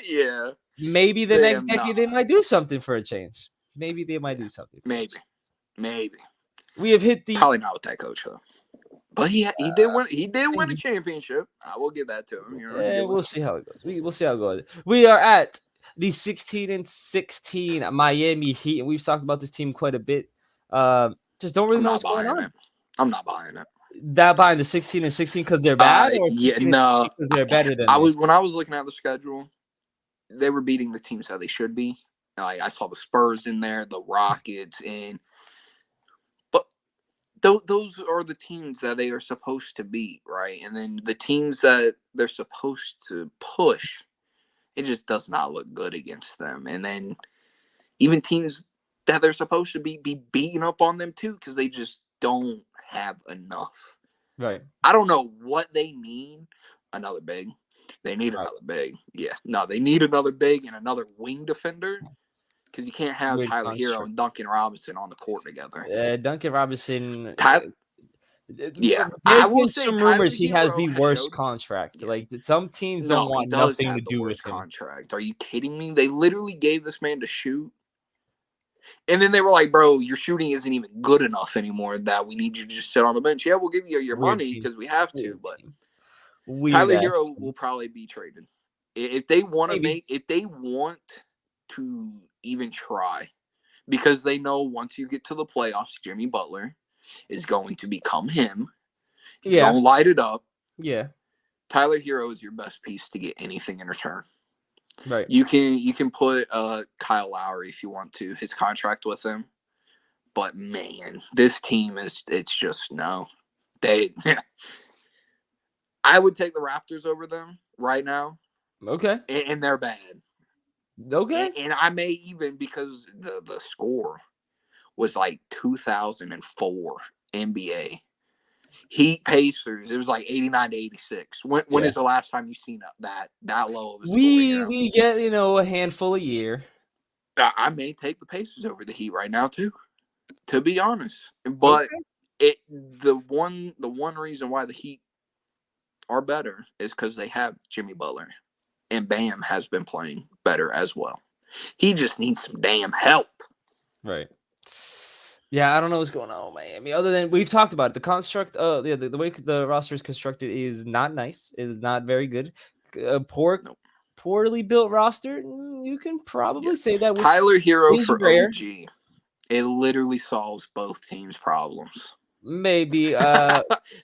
Yeah. Maybe the next decade they might do something for a change. Maybe they might do something. Maybe. We have hit the probably not with that coach though. But he did win. He did win a championship. I will give that to him. We'll see how it goes. We'll see how it goes. We are at the 16-16 Miami Heat, and we've talked about this team quite a bit. Just don't really know what's going on. I'm not buying it. That buying the 16-16 because they're bad, or 16 because they're better than when I was looking at the schedule, they were beating the teams that they should be. I saw the Spurs in there, the Rockets, but those are the teams that they are supposed to beat, right? And then the teams that they're supposed to push, it just does not look good against them. And then even teams that they're supposed to be beating up on them too, because they just don't have enough. Right. I don't know what they need. Another big. They need another big. Yeah. No, they need another big and another wing defender. Because you can't have Tyler Hero and Duncan Robinson on the court together. Duncan Robinson. Yeah. There's been some rumors he has the worst contract. Yeah. Like, some teams don't want nothing to do with him. Contract. Are you kidding me? They literally gave this man to shoot. And then they were like, bro, your shooting isn't even good enough anymore that we need you to just sit on the bench. Yeah, we'll give you your money because we have to. But Tyler Hero will probably be traded. If they want to even try, because they know once you get to the playoffs, Jimmy Butler is going to become him. He's going to light it up. Yeah. Tyler Hero is your best piece to get anything in return. Right. You can put Kyle Lowry if you want to, his contract with him. But man, this team it's just no. They, I would take the Raptors over them right now, Okay. and they're bad. Okay. And I may even, because the score was like 2004 NBA. Heat Pacers, it was like 89-86. When Yeah. is the last time you've seen that low of a score? We get a handful a year. I may take the Pacers over the Heat right now too, to be honest. But Okay. the one reason why the Heat are better is because they have Jimmy Butler, and Bam has been playing better as well. He just needs some damn help. Right. Yeah, I don't know what's going on with Miami. Other than we've talked about it, the construct, the way the roster is constructed is not nice. It is not very good. Nope. Poorly built roster. You can probably say that. Which Tyler Hero is for rare. OG. It literally solves both teams' problems. Maybe Tyler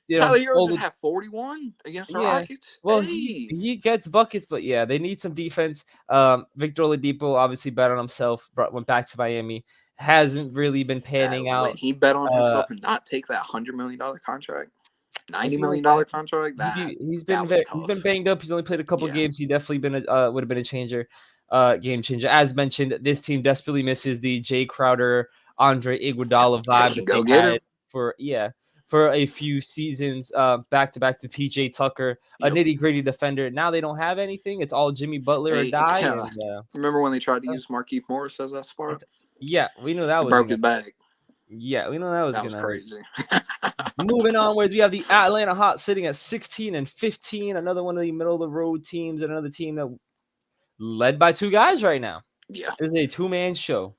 Hero just had 41 against the Rockets. Well, he gets buckets, but yeah, they need some defense. Victor Oladipo obviously bet on himself, went back to Miami. Hasn't really been panning out. When he bet on himself and not take that $100 million contract, $90 million contract, he's been banged up. He's only played a couple games. He definitely would have been a changer, game changer. As mentioned, this team desperately misses the Jay Crowder, Andre Iguodala vibe that they had for a few seasons, back to back to PJ Tucker, a nitty gritty defender. Now they don't have anything. It's all Jimmy Butler or die. And, remember when they tried to use Markieff Morris as that spark? Yeah, we knew that was broke his back. Yeah, we know that was crazy. Moving onwards, we have the Atlanta Hawks sitting at 16-15. Another one of the middle of the road teams. Another team that led by two guys right now. Yeah, it's a two-man show.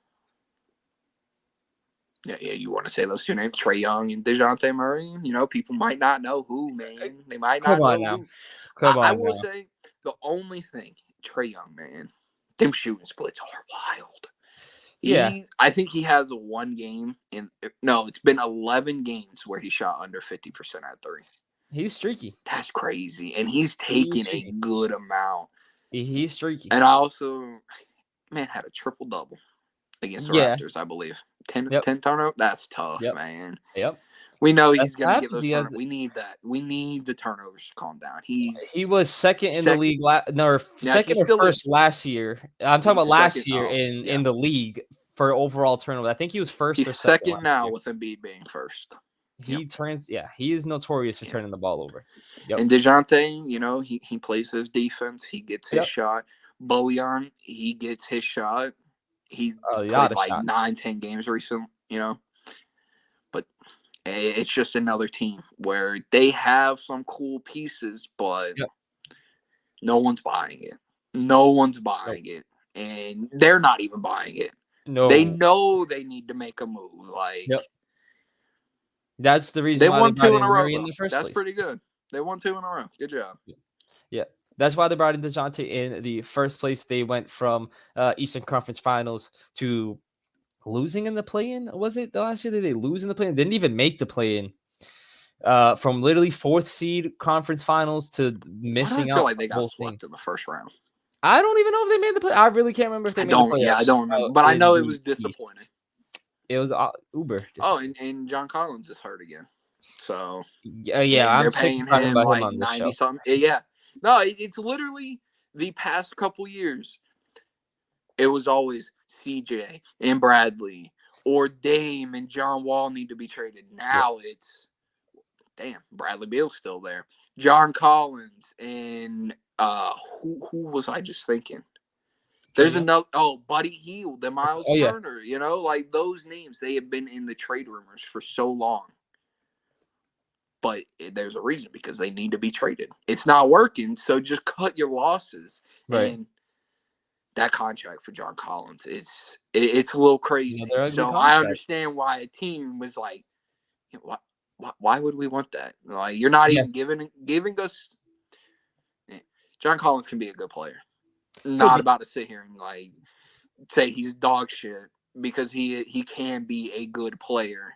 Yeah. You want to say those two names, Trae Young and DeJounte Murray? People might not know who, man. They might not know who. I will say the only thing, Trae Young, man, them shooting splits are wild. I think he has one game it's been 11 games where he shot under 50% at three. He's streaky. That's crazy. And he's taking a good amount. He's streaky. And I also, had a triple-double against the Raptors, I believe. 10 turnovers? That's tough, man. Yep. We know he's going to get those turnovers. We need that. We need the turnovers to calm down. He was second in the league, second or first last year. I'm talking about last year in the league for overall turnover. I think he was first or second now with Embiid being first. He is notorious for turning the ball over. And DeJounte, he plays his defense. He gets his shot. Bojan, he gets his shot. He played like 9-10 games recently, But it's just another team where they have some cool pieces, but no one's buying it. No one's buying it. And they're not even buying it. No. They know they need to make a move. That's the reason they why won they 2 in a row. In the first That's place. pretty good. They won 2 in a row. Good job. Yeah. That's why they brought in DeJounte in the first place. They went from Eastern Conference Finals to losing in the play-in. Was it the last year that they lose in the play-in? Didn't even make the play-in. From literally 4th seed conference finals to missing out. I feel like they got swept in the first round. I don't even know if they made the play. I really can't remember if they made the play. Yeah, I don't remember. But I know it was disappointing. It was uber. Oh, and John Collins is hurt again. So I'm paying him like 90 something. Yeah. No, it's literally the past couple years. It was always CJ and Bradley or Dame and John Wall need to be traded. Now it's Bradley Beal's still there. John Collins and who was I just thinking? There's another Buddy Hield and Miles Turner, like those names, they have been in the trade rumors for so long. But there's a reason, because they need to be traded. It's not working, so just cut your losses. Right. And that contract for John Collins it's a little crazy. So I understand why a team was like, why would we want that? Like, you're not even giving us. John Collins can be a good player. Not about to sit here and like say he's dog shit, because he can be a good player.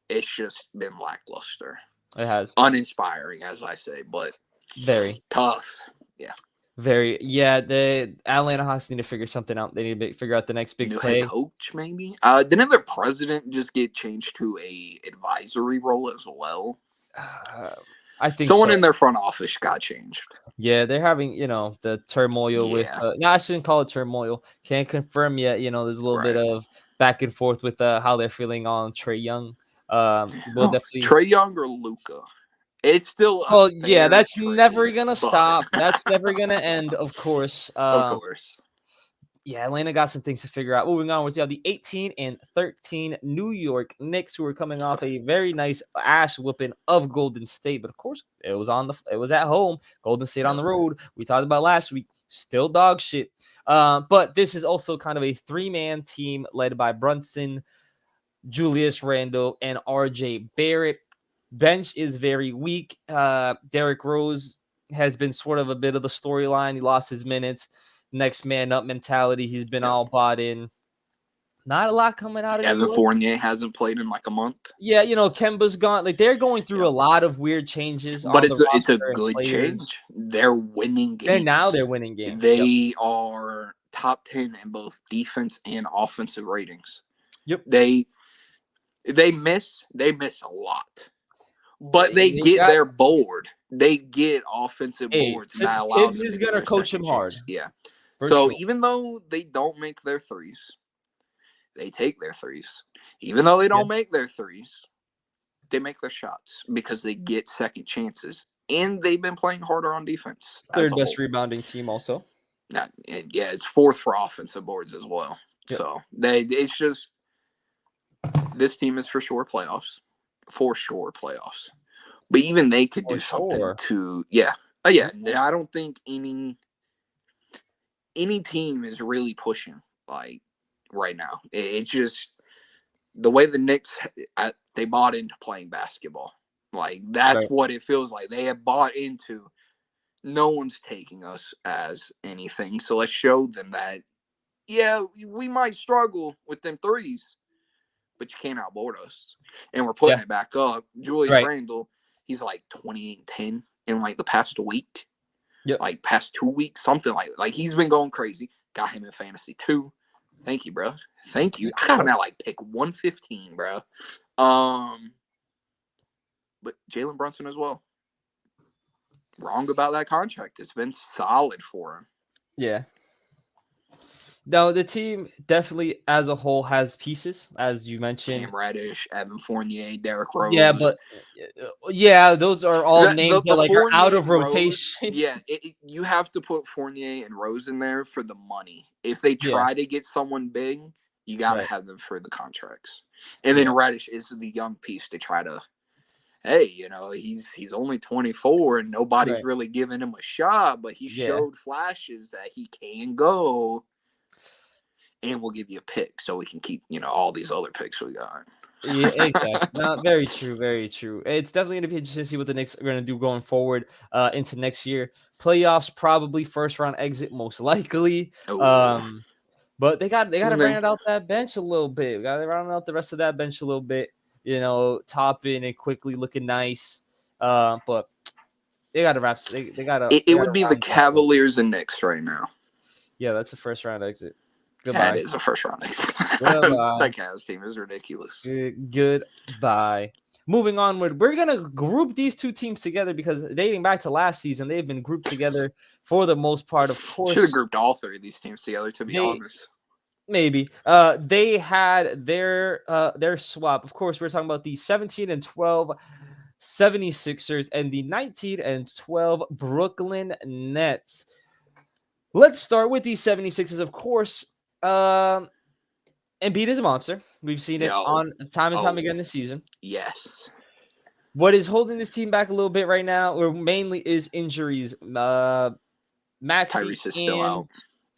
It's just been lackluster. It has. Uninspiring, as I say, but very tough. Yeah. Very. Yeah, the Atlanta Hawks need to figure something out. They need to figure out the next big play. Head coach, maybe? Didn't their president just get changed to a advisory role as well? I think Someone so. in their front office got changed. Yeah, they're having, the turmoil with Yeah. no, I shouldn't call it turmoil. Can't confirm yet. There's a little bit Right. of back and forth with how they're feeling on Trey Young. We'll definitely. Trey Young or Luca. It's still a Well, yeah, fair that's trade, never gonna but stop. That's never gonna end, of course. of course. Yeah, Atlanta got some things to figure out. Moving on, we have the 18-13 New York Knicks, who are coming off a very nice ass whooping of Golden State. But of course, it was at home. Golden State on the road. We talked about last week. Still dog shit. But this is also kind of a three-man team led by Brunson, Julius Randle, and RJ Barrett. Bench is very weak. Derrick Rose has been sort of a bit of the storyline. He lost his minutes. Next man up mentality. He's been all bought in. Not a lot coming out of New Evan York. Fournier hasn't played in like a month. Yeah, Kemba's gone. Like, they're going through a lot of weird changes But on the it's a roster and good players. change. They're winning games. They're winning games. They are top 10 in both defense and offensive ratings. Yep. They miss a lot. But they get their board. They get offensive boards. And that allows Tibbs is going to coach him hard. Yeah. For so sure. even though they don't make their threes, they take their threes. Even though they don't make their threes, they make their shots because they get second chances. And they've been playing harder on defense. Third best rebounding team also. It's fourth for offensive boards as well. Yep. So it's just this team is for sure playoffs. But even they could do something to I don't think any team is really pushing like right now. It's just the way the Knicks they bought into playing basketball. Like that's what it feels like. They have bought into no one's taking us as anything. So let's show them that we might struggle with them threes, but you can't outboard us. And we're putting it back up. Julius Randle, he's like 28-10 in like the past week. Yep. Like past 2 weeks, something like he's been going crazy. Got him in fantasy too. Thank you, bro. Thank you. I got him at like pick 115, bro. But Jalen Brunson as well. Wrong about that contract. It's been solid for him. Yeah. No, the team definitely as a whole has pieces, as you mentioned. Cam Reddish, Evan Fournier, Derrick Rose. Yeah, but those are all names that are out of rotation. You have to put Fournier and Rose in there for the money. If they try to get someone big, you got to have them for the contracts. And then Reddish is the young piece to try to. Hey, he's only 24 and nobody's really giving him a shot, but he showed flashes that he can go. And we'll give you a pick so we can keep, all these other picks we got. Yeah, exactly. No, very true, very true. It's definitely going to be interesting to see what the Knicks are going to do going forward into next year. Playoffs, probably first round exit, most likely. But they got to round out that bench a little bit. Got to round out the rest of that bench a little bit. Top in and quickly looking nice. But they got to wrap. They got to. It would be the Cavaliers and Knicks right now. Yeah, that's a first round exit. Goodbye. That is a first round exit. That Cavs team is ridiculous. Goodbye. Moving onward, we're going to group these two teams together because dating back to last season, they've been grouped together for the most part, of course. Should have grouped all three of these teams together, to be honest. Maybe. They had their swap. Of course, we're talking about the 17-12 76ers and the 19-12 Brooklyn Nets. Let's start with the 76ers, of course. Embiid is a monster. We've seen it on time and time again this season. Yes. What is holding this team back a little bit right now, or mainly, is injuries. Maxey Tyrese is still out.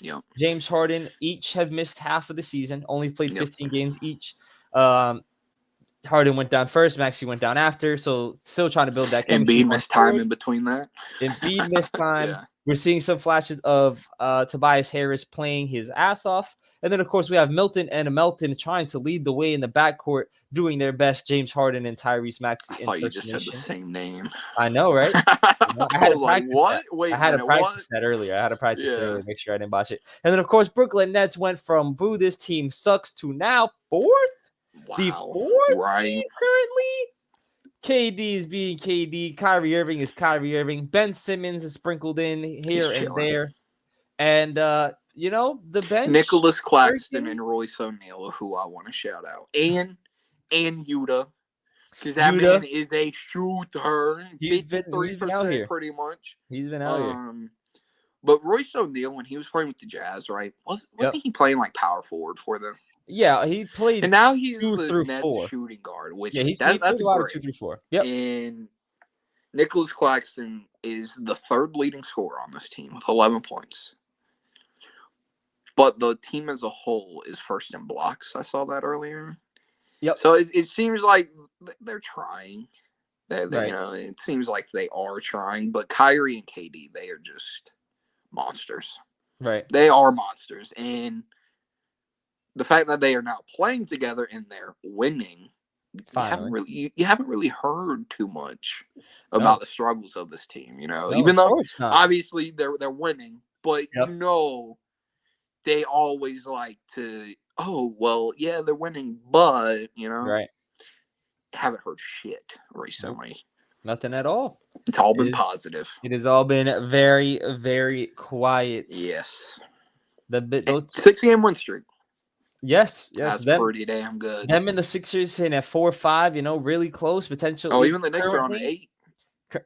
Yep. James Harden each have missed half of the season. Only played 15 games each. Harden went down first. Maxey went down after. So still trying to build that chemistry. Embiid missed time in between that. Embiid missed time. We're seeing some flashes of Tobias Harris playing his ass off. And then, of course, we have Milton and Melton trying to lead the way in the backcourt, doing their best. James Harden and Tyrese Maxey. I thought you just said the same name. I know, right? I had to practice what? that. Wait, I had to practice that earlier. I had to practice it earlier to make sure I didn't botch it. And then, of course, Brooklyn Nets went from boo, this team sucks to now fourth. Wow. The fourth seed currently. KD is being KD. Kyrie Irving is Kyrie Irving. Ben Simmons is sprinkled in He's here and chilling. there. And, the bench. Nicholas Claxton and Royce O'Neal, who I want to shout out. And Yuta. Because that man is a shooter. He's been out here. Pretty much. He's been out here. But Royce O'Neal, when he was playing with the Jazz, right, wasn't he playing like power forward for them? Yeah, he played. And now he's 2 through the 4 shooting guard, which that's a lot great. of 2 through 4. Yep. And Nicholas Claxton is the third leading scorer on this team with 11 points. But the team as a whole is first in blocks. I saw that earlier. Yep. So it seems like they're trying. Right. It seems like they are trying. But Kyrie and KD, they are just monsters. Right. They are monsters. And the fact that they are now playing together and they're winning, you haven't really heard too much about the struggles of this team. Even though obviously they're winning, but they always like to. Oh well, yeah, they're winning, but right. Haven't heard shit recently. Nothing at all. It's all been positive. It has all been very, very quiet. Yes. Those 6-game win streak. Yes. That's pretty damn good. Them and the Sixers sitting at 4-5. Really close potential. Oh, even the Knicks are on 8.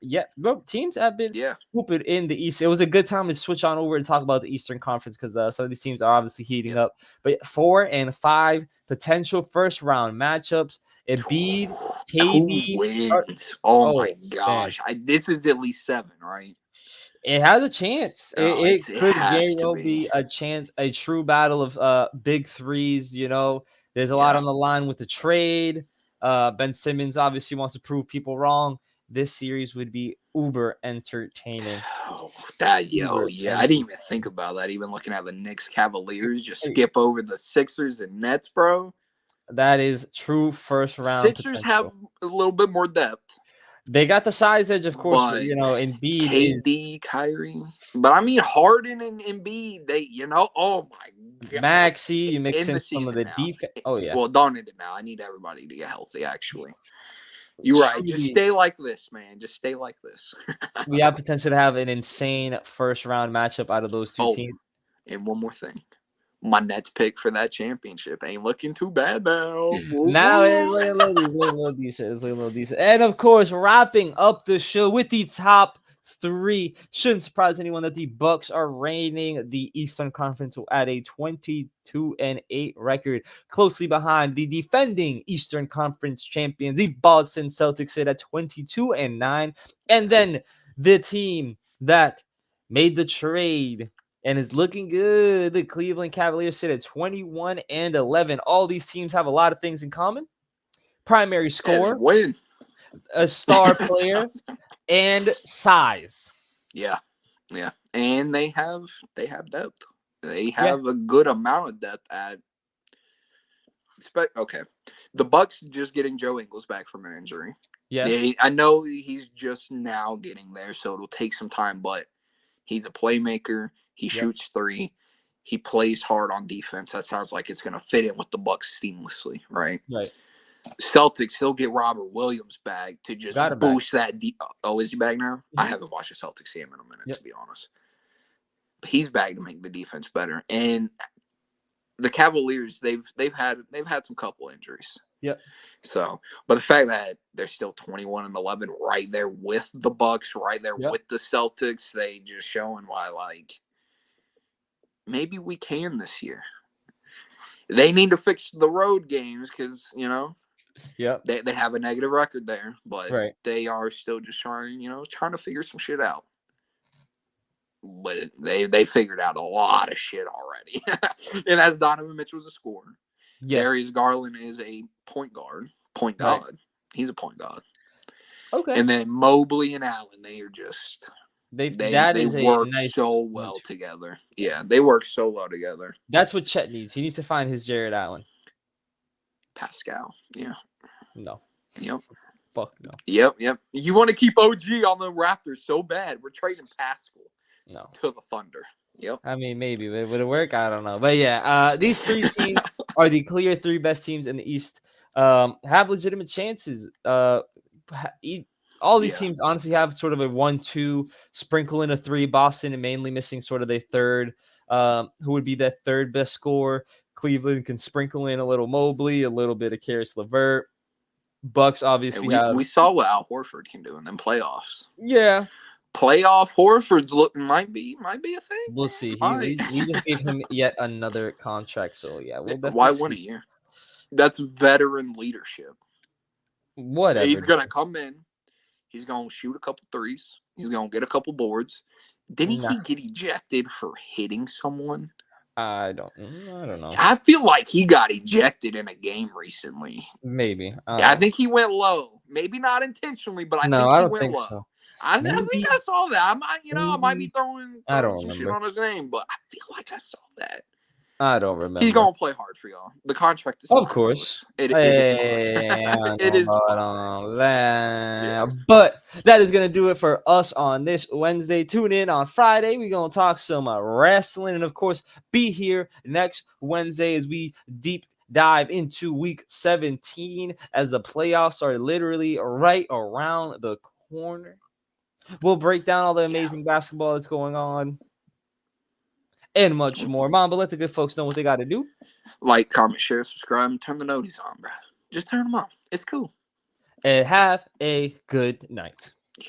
Yeah, bro. Teams have been hooping in the East. It was a good time to switch on over and talk about the Eastern Conference because some of these teams are obviously heating up. But 4 and 5 potential first round matchups. Embiid, KD. Wins. Oh my gosh! This is at least 7, right? It has a chance. It could very well be a chance, a true battle of big threes. There's a lot on the line with the trade. Ben Simmons obviously wants to prove people wrong. This series would be uber entertaining. I didn't even think about that. Even looking at the Knicks Cavaliers, just skip over the Sixers and Nets, bro. That is true first round. Sixers have a little bit more depth. They got the size edge, of course. But, Embiid, KD, Kyrie, but I mean Harden and Embiid. Oh my god, Maxey. You mix in some of the defense. Oh yeah. Well, darn it now. I need everybody to get healthy. Actually. You're right. Just stay like this, man. Just stay like this. We have potential to have an insane first round matchup out of those two teams. And one more thing. My Nets pick for that championship ain't looking too bad now. Now it's a little decent. It's a little decent. And of course, wrapping up the show with the top 3. Shouldn't surprise anyone that the Bucks are reigning the Eastern Conference at a 22-8 record, closely behind the defending Eastern Conference champions, the Boston Celtics, sit at 22-9, and then the team that made the trade and is looking good, the Cleveland Cavaliers, sit at 21-11. All these teams have a lot of things in common: primary score, win, a star player, and size. Yeah. And they have depth. They have a good amount of depth at the Bucks just getting Joe Ingles back from an injury. Yeah. I know he's just now getting there, so it'll take some time, but he's a playmaker. He shoots 3. He plays hard on defense. That sounds like it's going to fit in with the Bucks seamlessly, right? Right. Celtics, he'll get Robert Williams back to just boost that. Oh, is he back now? Mm-hmm. I haven't watched the Celtics game in a minute, to be honest. But he's back to make the defense better. And the Cavaliers, they've had some couple injuries. Yep. So, but the fact that they're still 21-11, right there with the Bucks, right there with the Celtics, they just showing why, maybe we can this year. They need to fix the road games because they have a negative record there, but they are still just trying to figure some shit out. But they figured out a lot of shit already. And as Donovan Mitchell's a scorer. Yes. Darius Garland is a point god. He's a point god. Okay. And then Mobley and Allen, they are just they work so well together. Yeah, they work so well together. That's what Chet needs. He needs to find his Jared Allen. Pascal. Yeah. No. Yep. Fuck no. Yep. You want to keep OG on the Raptors so bad. We're trading Pascal. No. To the Thunder. Yep. I mean, maybe. Would it work? I don't know. But yeah, these 3 teams are the clear 3 best teams in the East. Have legitimate chances. all these Yeah. teams honestly have sort of a 1-2, sprinkle in a 3. Boston and mainly missing sort of their third, who would be that third best scorer. Cleveland can sprinkle in a little Mobley, a little bit of Karis LeVert. Bucks And obviously we, have, we saw what Al Horford can do in them playoffs. yeah. Playoff Horford's might be a thing. We'll see. Might. We just gave him yet another contract, so yeah, we'll Why definitely wouldn't see. you? That's veteran leadership. Whatever. He's gonna come in. He's gonna shoot a couple threes. He's gonna get a couple boards. Didn't Nah, he get ejected for hitting someone? I don't know. I feel like he got ejected in a game recently. Maybe. I think he went low. Maybe not intentionally, but I No, think I he don't went think low. so. I think Maybe. I saw that. I might be Maybe. throwing I don't some shit remember. on his name, but I feel like I saw that. I don't remember. He's gonna play hard for y'all. The contract is Of fine, course. It is Hey, fine. I It know is about fine. all that. Yeah. But that is going to do it for us on this Wednesday. Tune in on Friday. We're going to talk some wrestling. And, of course, be here next Wednesday as we deep dive into week 17 as the playoffs are literally right around the corner. We'll break down all the amazing basketball that's going on and much more. Mom, but let the good folks know what they got to do. Like, comment, share, subscribe, and turn the noties on, bro. Just turn them on. It's cool. And have a good night. Yeah.